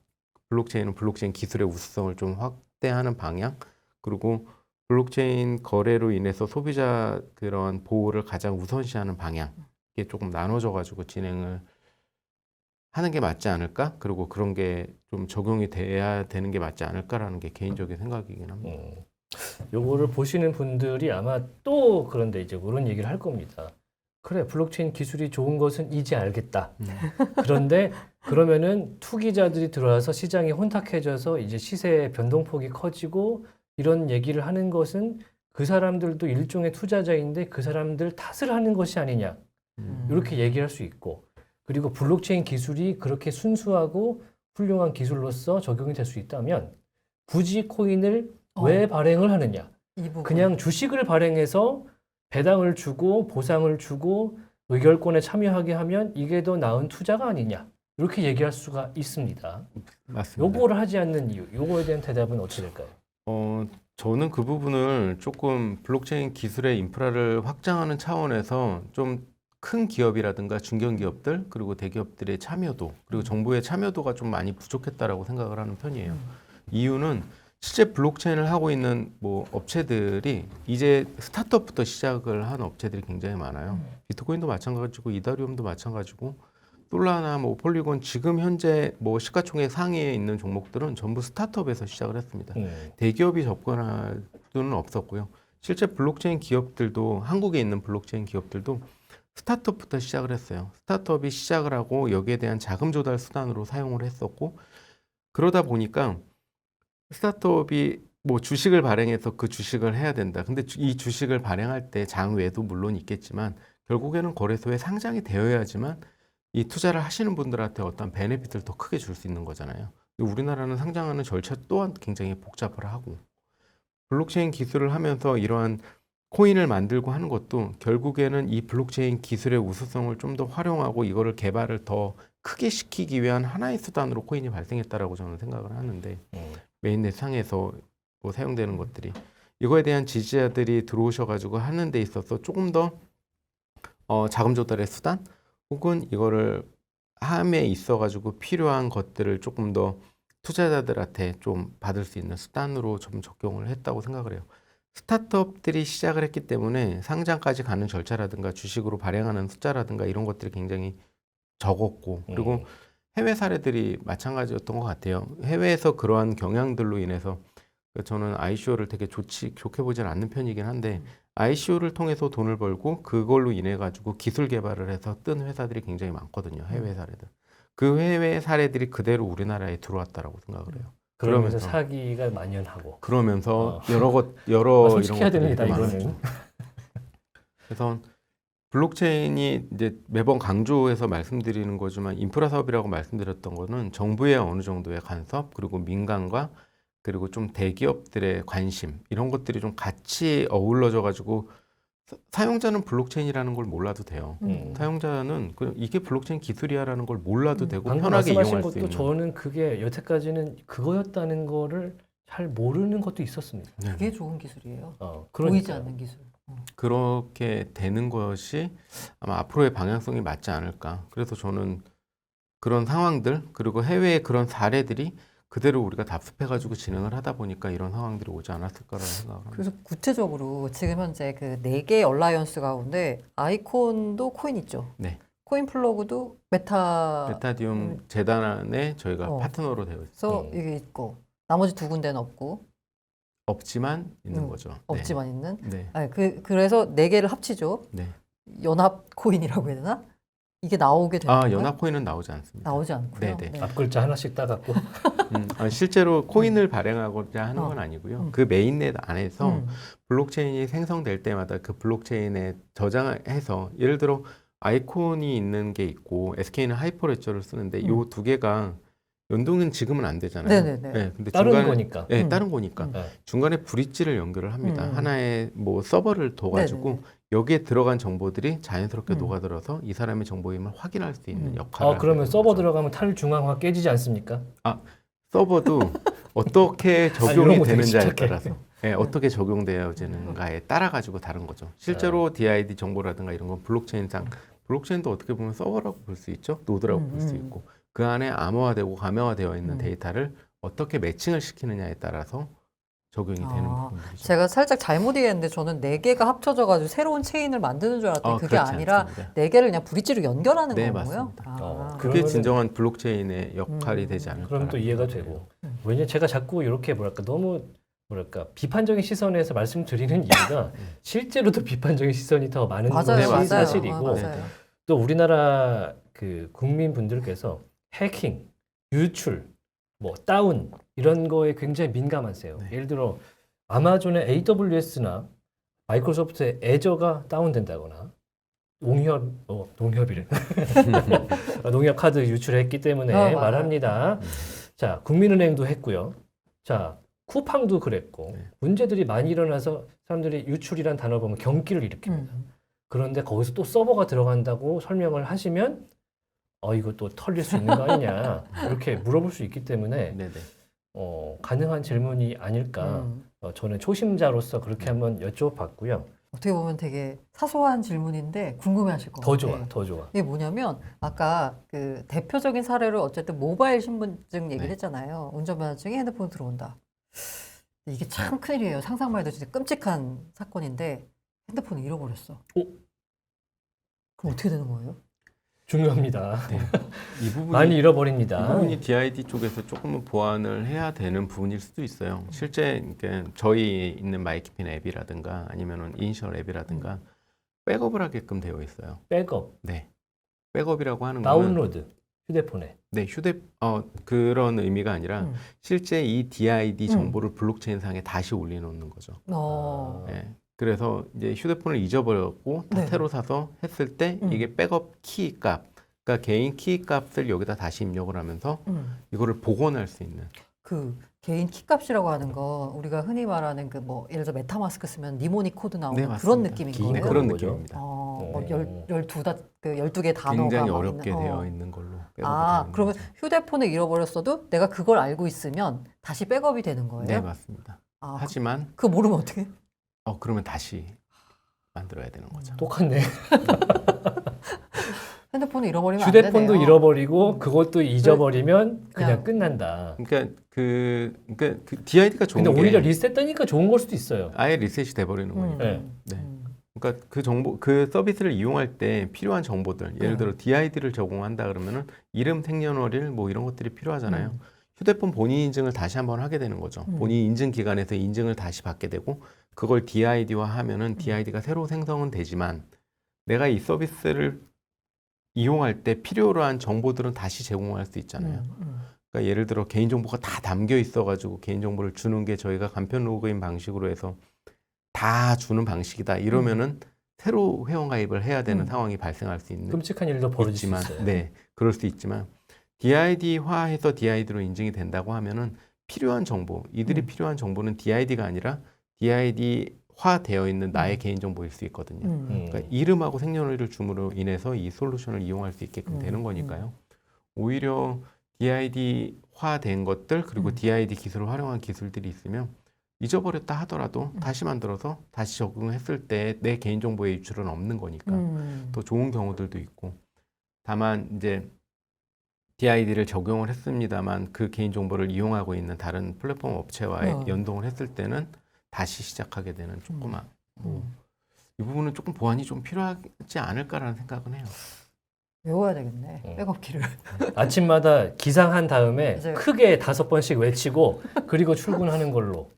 블록체인은 블록체인 기술의 우수성을 좀 확대하는 방향, 그리고 블록체인 거래로 인해서 소비자 그런 보호를 가장 우선시하는 방향, 이게 조금 나눠져 가지고 진행을 하는 게 맞지 않을까? 그리고 그런 게 좀 적용이 돼야 되는 게 맞지 않을까라는 게 개인적인 생각이긴 합니다. 요거를 보시는 분들이 아마 또 그런데 이제 그런 얘기를 할 겁니다. 그래, 블록체인 기술이 좋은 것은 이제 알겠다. 그런데 그러면은 투기자들이 들어와서 시장이 혼탁해져서 이제 시세의 변동폭이 커지고 이런 얘기를 하는 것은 그 사람들도 일종의 투자자인데 그 사람들 탓을 하는 것이 아니냐. 이렇게 얘기할 수 있고, 그리고 블록체인 기술이 그렇게 순수하고 훌륭한 기술로서 적용이 될 수 있다면 굳이 코인을 왜 발행을 하느냐? 이 부분. 그냥 주식을 발행해서 배당을 주고 보상을 주고 의결권에 참여하게 하면 이게 더 나은 투자가 아니냐? 이렇게 얘기할 수가 있습니다. 맞습니다. 요거를 하지 않는 이유, 요거에 대한 대답은 어떻게 될까요? 저는 그 부분을 조금 블록체인 기술의 인프라를 확장하는 차원에서 좀 큰 기업이라든가 중견기업들 그리고 대기업들의 참여도 그리고 정부의 참여도가 좀 많이 부족했다라고 생각을 하는 편이에요. 이유는 실제 블록체인을 하고 있는 뭐 업체들이 이제 스타트업부터 시작을 한 업체들이 굉장히 많아요. 비트코인도 마찬가지고 이더리움도 마찬가지고 솔라나 뭐 폴리곤 지금 현재 뭐 시가총액 상위에 있는 종목들은 전부 스타트업에서 시작을 했습니다. 대기업이 접근할 수는 없었고요. 실제 블록체인 기업들도 한국에 있는 블록체인 기업들도 스타트업부터 시작을 했어요. 스타트업이 시작을 하고 여기에 대한 자금 조달 수단으로 사용을 했었고 그러다 보니까 스타트업이 뭐 주식을 발행해서 그 주식을 해야 된다. 근데 이 주식을 발행할 때 장외도 물론 있겠지만 결국에는 거래소에 상장이 되어야지만 이 투자를 하시는 분들한테 어떤 베네핏을 더 크게 줄 수 있는 거잖아요. 근데 우리나라는 상장하는 절차 또한 굉장히 복잡을 하고 블록체인 기술을 하면서 이러한 코인을 만들고 하는 것도 결국에는 이 블록체인 기술의 우수성을 좀 더 활용하고 이거를 개발을 더 크게 시키기 위한 하나의 수단으로 코인이 발생했다라고 저는 생각을 하는데 메인넷 상에서 뭐 사용되는 것들이 이거에 대한 지지자들이 들어오셔가지고 하는 데 있어서 조금 더 자금 조달의 수단 혹은 이거를 함에 있어가지고 필요한 것들을 조금 더 투자자들한테 좀 받을 수 있는 수단으로 좀 적용을 했다고 생각을 해요. 스타트업들이 시작을 했기 때문에 상장까지 가는 절차라든가 주식으로 발행하는 숫자라든가 이런 것들이 굉장히 적었고 그리고 해외 사례들이 마찬가지였던 것 같아요. 해외에서 그러한 경향들로 인해서 저는 ICO를 되게 좋게 보지는 않는 편이긴 한데 ICO를 통해서 돈을 벌고 그걸로 인해 가지고 기술 개발을 해서 뜬 회사들이 굉장히 많거든요. 해외 사례들. 그 해외 사례들이 그대로 우리나라에 들어왔다라고 생각을 해요. 그러면서 사기가 만연하고 그러면서 여러 솔직해야 이런 됩니다. 것들이 이거는. 많았죠. 그래서 블록체인이 이제 매번 강조해서 말씀드리는 거지만 인프라 사업이라고 말씀드렸던 거는 정부의 어느 정도의 간섭 그리고 민간과 그리고 좀 대기업들의 관심 이런 것들이 좀 같이 어우러져 가지고 사용자는 블록체인이라는 걸 몰라도 돼요. 사용자는 이게 블록체인 기술이야라는 걸 몰라도 되고 방금 편하게 말씀하신 이용할 수 것도 있는. 저는 그게 여태까지는 그거였다는 거를 잘 모르는 것도 있었습니다. 그게 좋은 기술이에요. 보이지 그러니까요. 않는 기술. 그렇게 되는 것이 아마 앞으로의 방향성이 맞지 않을까. 그래서 저는 그런 상황들 그리고 해외의 그런 사례들이 그대로 우리가 답습해가지고 진행을 하다 보니까 이런 상황들이 오지 않았을까라는 생각을 합니다. 그래서 구체적으로 지금 현재 그 4개 얼라이언스 가운데 아이콘도 코인 있죠. 네. 코인 플러그도 메타디움 재단에 저희가 파트너로 되어 있어요. 그래서 이게 있고 나머지 2군데는 없고 없지만 있는 거죠. 없지만 있는. 네. 아니, 그래서 4개를 합치죠. 네. 연합 코인이라고 해야 되나? 이게 나오게 되는 건가요? 연합 코인은 나오지 않습니다. 나오지 않고요. 네네. 네. 앞글자 하나씩 따갖고 실제로 코인을 발행하고자 하는 건 아니고요. 그 메인넷 안에서 블록체인이 생성될 때마다 그 블록체인에 저장해서 예를 들어 아이콘이 있는 게 있고 SK는 하이퍼레저를 쓰는데 이 2개가 연동은 지금은 안 되잖아요. 네네네. 네, 근데 다른 중간에, 거니까. 네, 다른 거니까. 네. 중간에 브릿지를 연결을 합니다. 하나의 뭐 서버를 둬가지고 네네네. 여기에 들어간 정보들이 자연스럽게 녹아들어서 이 사람의 정보임을 확인할 수 있는 역할을. 그러면 하게 서버 되는 거죠. 들어가면 탈중앙화 깨지지 않습니까? 서버도 어떻게 이런 적용이 거 되게 되는지에 집착해. 따라서 예, 어떻게 적용되어지는가에 따라 가지고 다른 거죠. 실제로 DID 정보라든가 이런 건 블록체인도 어떻게 보면 서버라고 볼 수 있죠. 노드라고 볼 수 있고 그 안에 암호화되고 가명화되어 있는 데이터를 어떻게 매칭을 시키느냐에 따라서 적용이 되는 부분들이죠. 제가 살짝 잘못 이해했는데 저는 4개가 합쳐져가지고 새로운 체인을 만드는 줄 알았더니 그게 그렇지 아니라 않습니다. 4개를 그냥 브릿지로 연결하는 네, 거고요. 맞습니다. 그게 그러면은- 진정한 블록체인의 역할이 되지 않을까. 그럼 또 이해가 되고. 왜냐 제가 자꾸 이렇게 너무 비판적인 시선에서 말씀드리는 이유가 실제로도 비판적인 시선이 더 많은 맞아요, 것이 맞아요. 사실이고 맞아요. 또 우리나라 그 국민분들께서 해킹, 유출, 뭐 다운 이런 거에 굉장히 민감하세요. 예를 들어 아마존의 AWS나 마이크로소프트의 애저가 다운된다거나 농협이래. 농협 카드 유출했기 때문에 맞아요. 말합니다. 자, 국민은행도 했고요. 자, 쿠팡도 그랬고 문제들이 많이 일어나서 사람들이 유출이란 단어 보면 경기를 일으킵니다. 그런데 거기서 또 서버가 들어간다고 설명을 하시면 이거 또 털릴 수 있는 거 아니냐 이렇게 물어볼 수 있기 때문에 네네. 가능한 질문이 아닐까 저는 초심자로서 그렇게 한번 여쭤봤고요. 어떻게 보면 되게 사소한 질문인데 궁금해하실 것 같아요. 더 좋아. 이게 뭐냐면 아까 그 대표적인 사례로 어쨌든 모바일 신분증 얘기를 네. 했잖아요. 운전면허증에 핸드폰 들어온다. 이게 참 큰일이에요. 상상만 해도 진짜 끔찍한 사건인데 핸드폰을 잃어버렸어. 그럼 어떻게 되는 거예요? 중요합니다. 이 부분이 많이 잃어버립니다. 이 부분이 DID 쪽에서 조금은 보완을 해야 되는 부분일 수도 있어요. 실제 그러니까 저희 있는 마이키핀 앱이라든가 아니면은 인셜 앱이라든가 백업을 하게끔 되어 있어요. 백업, 네, 백업이라고 하는 거는 다운로드, 휴대폰에. 네, 그런 의미가 아니라 실제 이 DID 정보를 블록체인 상에 다시 올려놓는 거죠. 네, 그래서 이제 휴대폰을 잊어버렸고 네. 새로 사서 했을 때 이게 백업 키 값, 그러니까 개인 키 값을 여기다 다시 입력을 하면서 이거를 복원할 수 있는. 그 개인 키값이라고 하는 거 우리가 흔히 말하는 그 뭐 예를 들어 메타마스크 쓰면 니모닉 코드 나오는 네, 그런 맞습니다. 느낌인 네, 거예요. 그런 거죠? 느낌입니다. 뭐 12개 단어가 굉장히 막 어렵게 있는, 되어 있는 걸로. 백업이 아, 되는 그러면 거죠. 휴대폰을 잃어버렸어도 내가 그걸 알고 있으면 다시 백업이 되는 거예요? 네, 맞습니다. 아, 하지만 그거 모르면 어떻게? 그러면 다시 만들어야 되는 거죠. 똑같네. 핸드폰을 잃어버리면 안 휴대폰도 되네요. 잃어버리고 그것도 잊어버리면 그냥 그냥 끝난다. 그러니까 그 DID가 좋은 근데 게 오히려 리셋되니까 좋은 걸 수도 있어요. 아예 리셋이 돼버리는 거니까. 네. 네. 그러니까 그 정보, 그 서비스를 이용할 때 필요한 정보들, 예를 들어 DID를 제공한다 그러면은 이름, 생년월일 뭐 이런 것들이 필요하잖아요. 휴대폰 본인 인증을 다시 한번 하게 되는 거죠. 본인 인증 기관에서 인증을 다시 받게 되고 그걸 DID화 하면은 DID가 새로 생성은 되지만 내가 이 서비스를 이용할 때 필요로 한 정보들은 다시 제공할 수 있잖아요. 그러니까 예를 들어 개인정보가 다 담겨 있어가지고 개인정보를 주는 게 저희가 간편 로그인 방식으로 해서 다 주는 방식이다. 이러면은 새로 회원가입을 해야 되는 상황이 발생할 수 있는 끔찍한 일도 벌어질 수 있지만, 있어요. 네, 그럴 수 있지만 DID화해서 DID로 인증이 된다고 하면은 필요한 정보, 이들이 필요한 정보는 DID가 아니라 DID화 되어 있는 나의 개인정보일 수 있거든요. 그러니까 이름하고 생년월일을 줌으로 인해서 이 솔루션을 이용할 수 있게끔 되는 거니까요. 오히려 DID화된 것들 그리고 DID 기술을 활용한 기술들이 있으면 잊어버렸다 하더라도 다시 만들어서 다시 적용했을 때 내 개인정보의 유출은 없는 거니까 더 좋은 경우들도 있고 다만 이제 DID를 적용을 했습니다만 그 개인정보를 이용하고 있는 다른 플랫폼 업체와의 연동을 했을 때는 다시 시작하게 되는 조그만 이 부분은 조금 보완이 좀 필요하지 않을까라는 생각은 해요. 외워야 되겠네. 백업키를. 아침마다 기상한 다음에 이제- 크게 5번씩 외치고 그리고 출근하는 걸로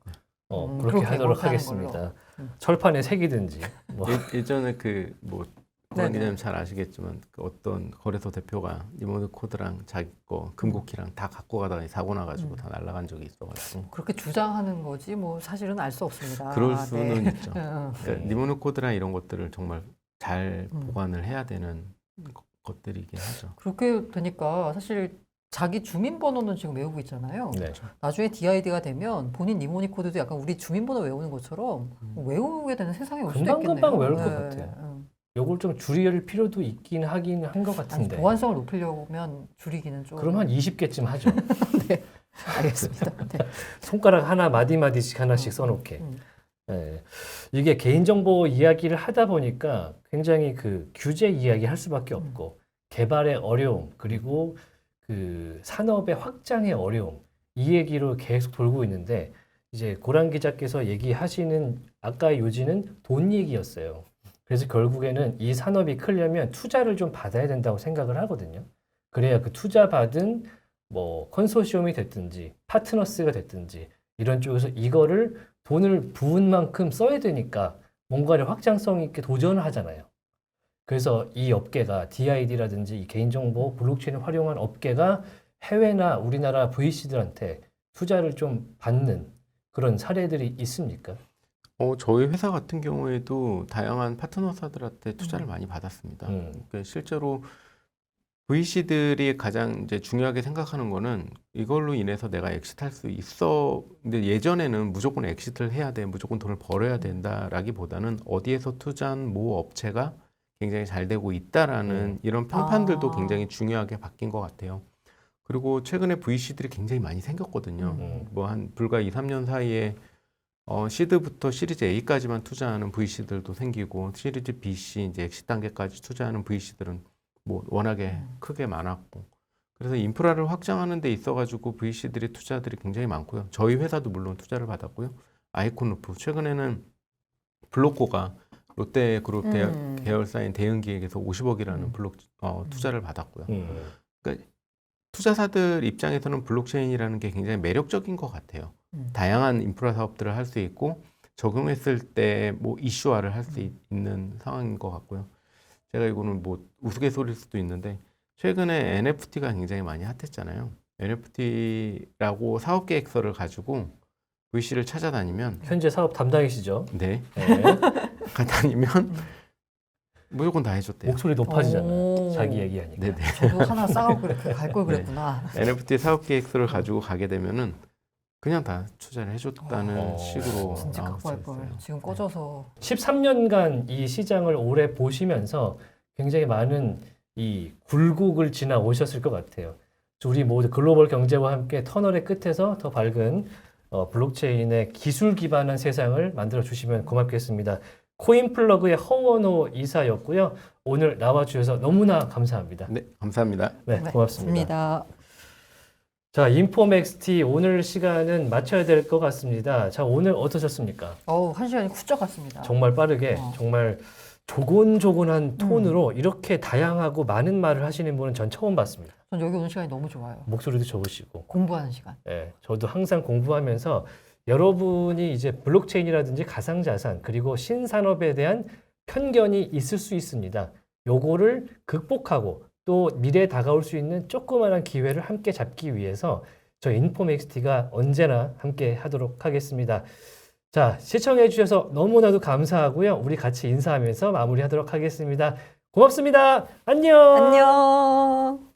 그렇게 그렇게 하도록 그렇게 하는 하겠습니다. 철판에 새기든지. 뭐. 예전에 그뭐 네네. 기자님 잘 아시겠지만 그 어떤 거래소 대표가 니모드 코드랑 자기 거 금고키랑 다 갖고 가다가 사고 나가지고 다 날아간 적이 있어가지고 그렇게 주장하는 거지 뭐 사실은 알 수 없습니다. 그럴 네. 수는 있죠. 응, 그러니까 니모드 코드랑 이런 것들을 정말 잘 보관을 해야 되는 것들이긴 하죠. 그렇게 되니까 사실 자기 주민번호는 지금 외우고 있잖아요. 네. 나중에 DID가 되면 본인 니모닉 코드도 약간 우리 주민번호 외우는 것처럼 외우게 되는 세상이 올 수도 있겠네요. 금방금방 외울 것 네, 같아요. 응. 요걸 좀 줄일 필요도 있긴 하긴 한 것 아니, 같은데. 보안성을 높이려면 줄이기는 좀. 그럼 한 20개쯤 하죠. 알겠습니다. 네. 손가락 하나 마디마디씩 하나씩 써놓게. 음. 예. 이게 개인정보 이야기를 하다 보니까 굉장히 그 규제 이야기 할 수밖에 없고 개발의 어려움 그리고 그 산업의 확장의 어려움 이 얘기로 계속 돌고 있는데 이제 고란 기자께서 얘기하시는 아까의 요지는 돈 얘기였어요. 그래서 결국에는 이 산업이 크려면 투자를 좀 받아야 된다고 생각을 하거든요. 그래야 그 투자 받은 뭐 컨소시엄이 됐든지 파트너스가 됐든지 이런 쪽에서 이거를 돈을 부은 만큼 써야 되니까 뭔가를 확장성 있게 도전을 하잖아요. 그래서 이 업계가 DID라든지 이 개인정보 블록체인을 활용한 업계가 해외나 우리나라 VC들한테 투자를 좀 받는 그런 사례들이 있습니까? 저희 회사 같은 경우에도 다양한 파트너사들한테 투자를 많이 받았습니다. 그러니까 실제로 VC들이 가장 이제 중요하게 생각하는 거는 이걸로 인해서 내가 엑시트할 수 있어. 근데 예전에는 무조건 엑시트를 해야 돼, 무조건 돈을 벌어야 된다라기보다는 어디에서 투자한 모 업체가 굉장히 잘 되고 있다라는 이런 평판들도 굉장히 중요하게 바뀐 것 같아요. 그리고 최근에 VC들이 굉장히 많이 생겼거든요. 뭐 한 불과 2, 3년 사이에 시드부터 시리즈 A까지만 투자하는 VC들도 생기고 시리즈 B, C 이제 엑시트 단계까지 투자하는 VC들은 뭐 워낙에 크게 많았고 그래서 인프라를 확장하는 데 있어가지고 VC들이 투자들이 굉장히 많고요. 저희 회사도 물론 투자를 받았고요. 아이콘루프 최근에는 블록코가 롯데그룹 계열사인 대응기획에서 50억이라는 투자를 받았고요. 그러니까 투자사들 입장에서는 블록체인이라는 게 굉장히 매력적인 것 같아요. 다양한 인프라 사업들을 할 수 있고 적용했을 때 뭐 이슈화를 할 수 있는 상황인 것 같고요. 제가 이거는 뭐 우스갯소리일 수도 있는데 최근에 NFT가 굉장히 많이 핫했잖아요. NFT라고 사업 계획서를 가지고 VC를 찾아다니면 현재 사업 담당이시죠? 네, 네. 다니면 무조건 다 해줬대요. 목소리 높아지잖아요. 오. 자기 얘기하니까. 네네. 저도 하나 싸우고 그렇게 갈 걸 그랬구나. NFT 사업 계획서를 가지고 가게 되면은 그냥 다 투자를 해줬다는 식으로 진짜 나올 수 각오할 걸. 있어요. 지금 꺼져서 13년간 이 시장을 오래 보시면서 굉장히 많은 이 굴곡을 지나오셨을 것 같아요. 우리 모두 글로벌 경제와 함께 터널의 끝에서 더 밝은 블록체인의 기술 기반한 세상을 만들어 주시면 고맙겠습니다. 코인플러그의 허원호 이사였고요. 오늘 나와주셔서 너무나 감사합니다. 네, 감사합니다. 네, 고맙습니다. 고맙습니다. 자, 인포맥스티 오늘 시간은 마쳐야 될 것 같습니다. 자, 오늘 어떠셨습니까? 한 시간이 훌쩍 갔습니다. 정말 빠르게, 정말 조곤조곤한 톤으로 이렇게 다양하고 많은 말을 하시는 분은 전 처음 봤습니다. 전 여기 오는 시간이 너무 좋아요. 목소리도 좋으시고. 공부하는 시간. 예, 저도 항상 공부하면서 여러분이 이제 블록체인이라든지 가상자산 그리고 신산업에 대한 편견이 있을 수 있습니다. 요거를 극복하고 또 미래에 다가올 수 있는 조그마한 기회를 함께 잡기 위해서 저희 인포맥스티가 언제나 함께 하도록 하겠습니다. 자, 시청해 주셔서 너무나도 감사하고요. 우리 같이 인사하면서 마무리하도록 하겠습니다. 고맙습니다. 안녕. 안녕.